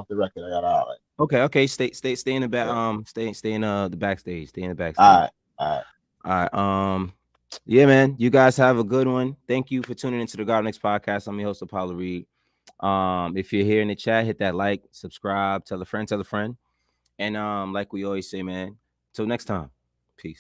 I gotta holler. Okay, stay in the back, Yeah. stay in the backstage, stay in the All backstage. right, all right. All right, yeah, man, you guys have a good one. Thank you for tuning into the Garden X podcast. I'm your host, Apollo Reed. If you're here in the chat, hit that like, subscribe, tell a friend, and like we always say, man, till next time, peace.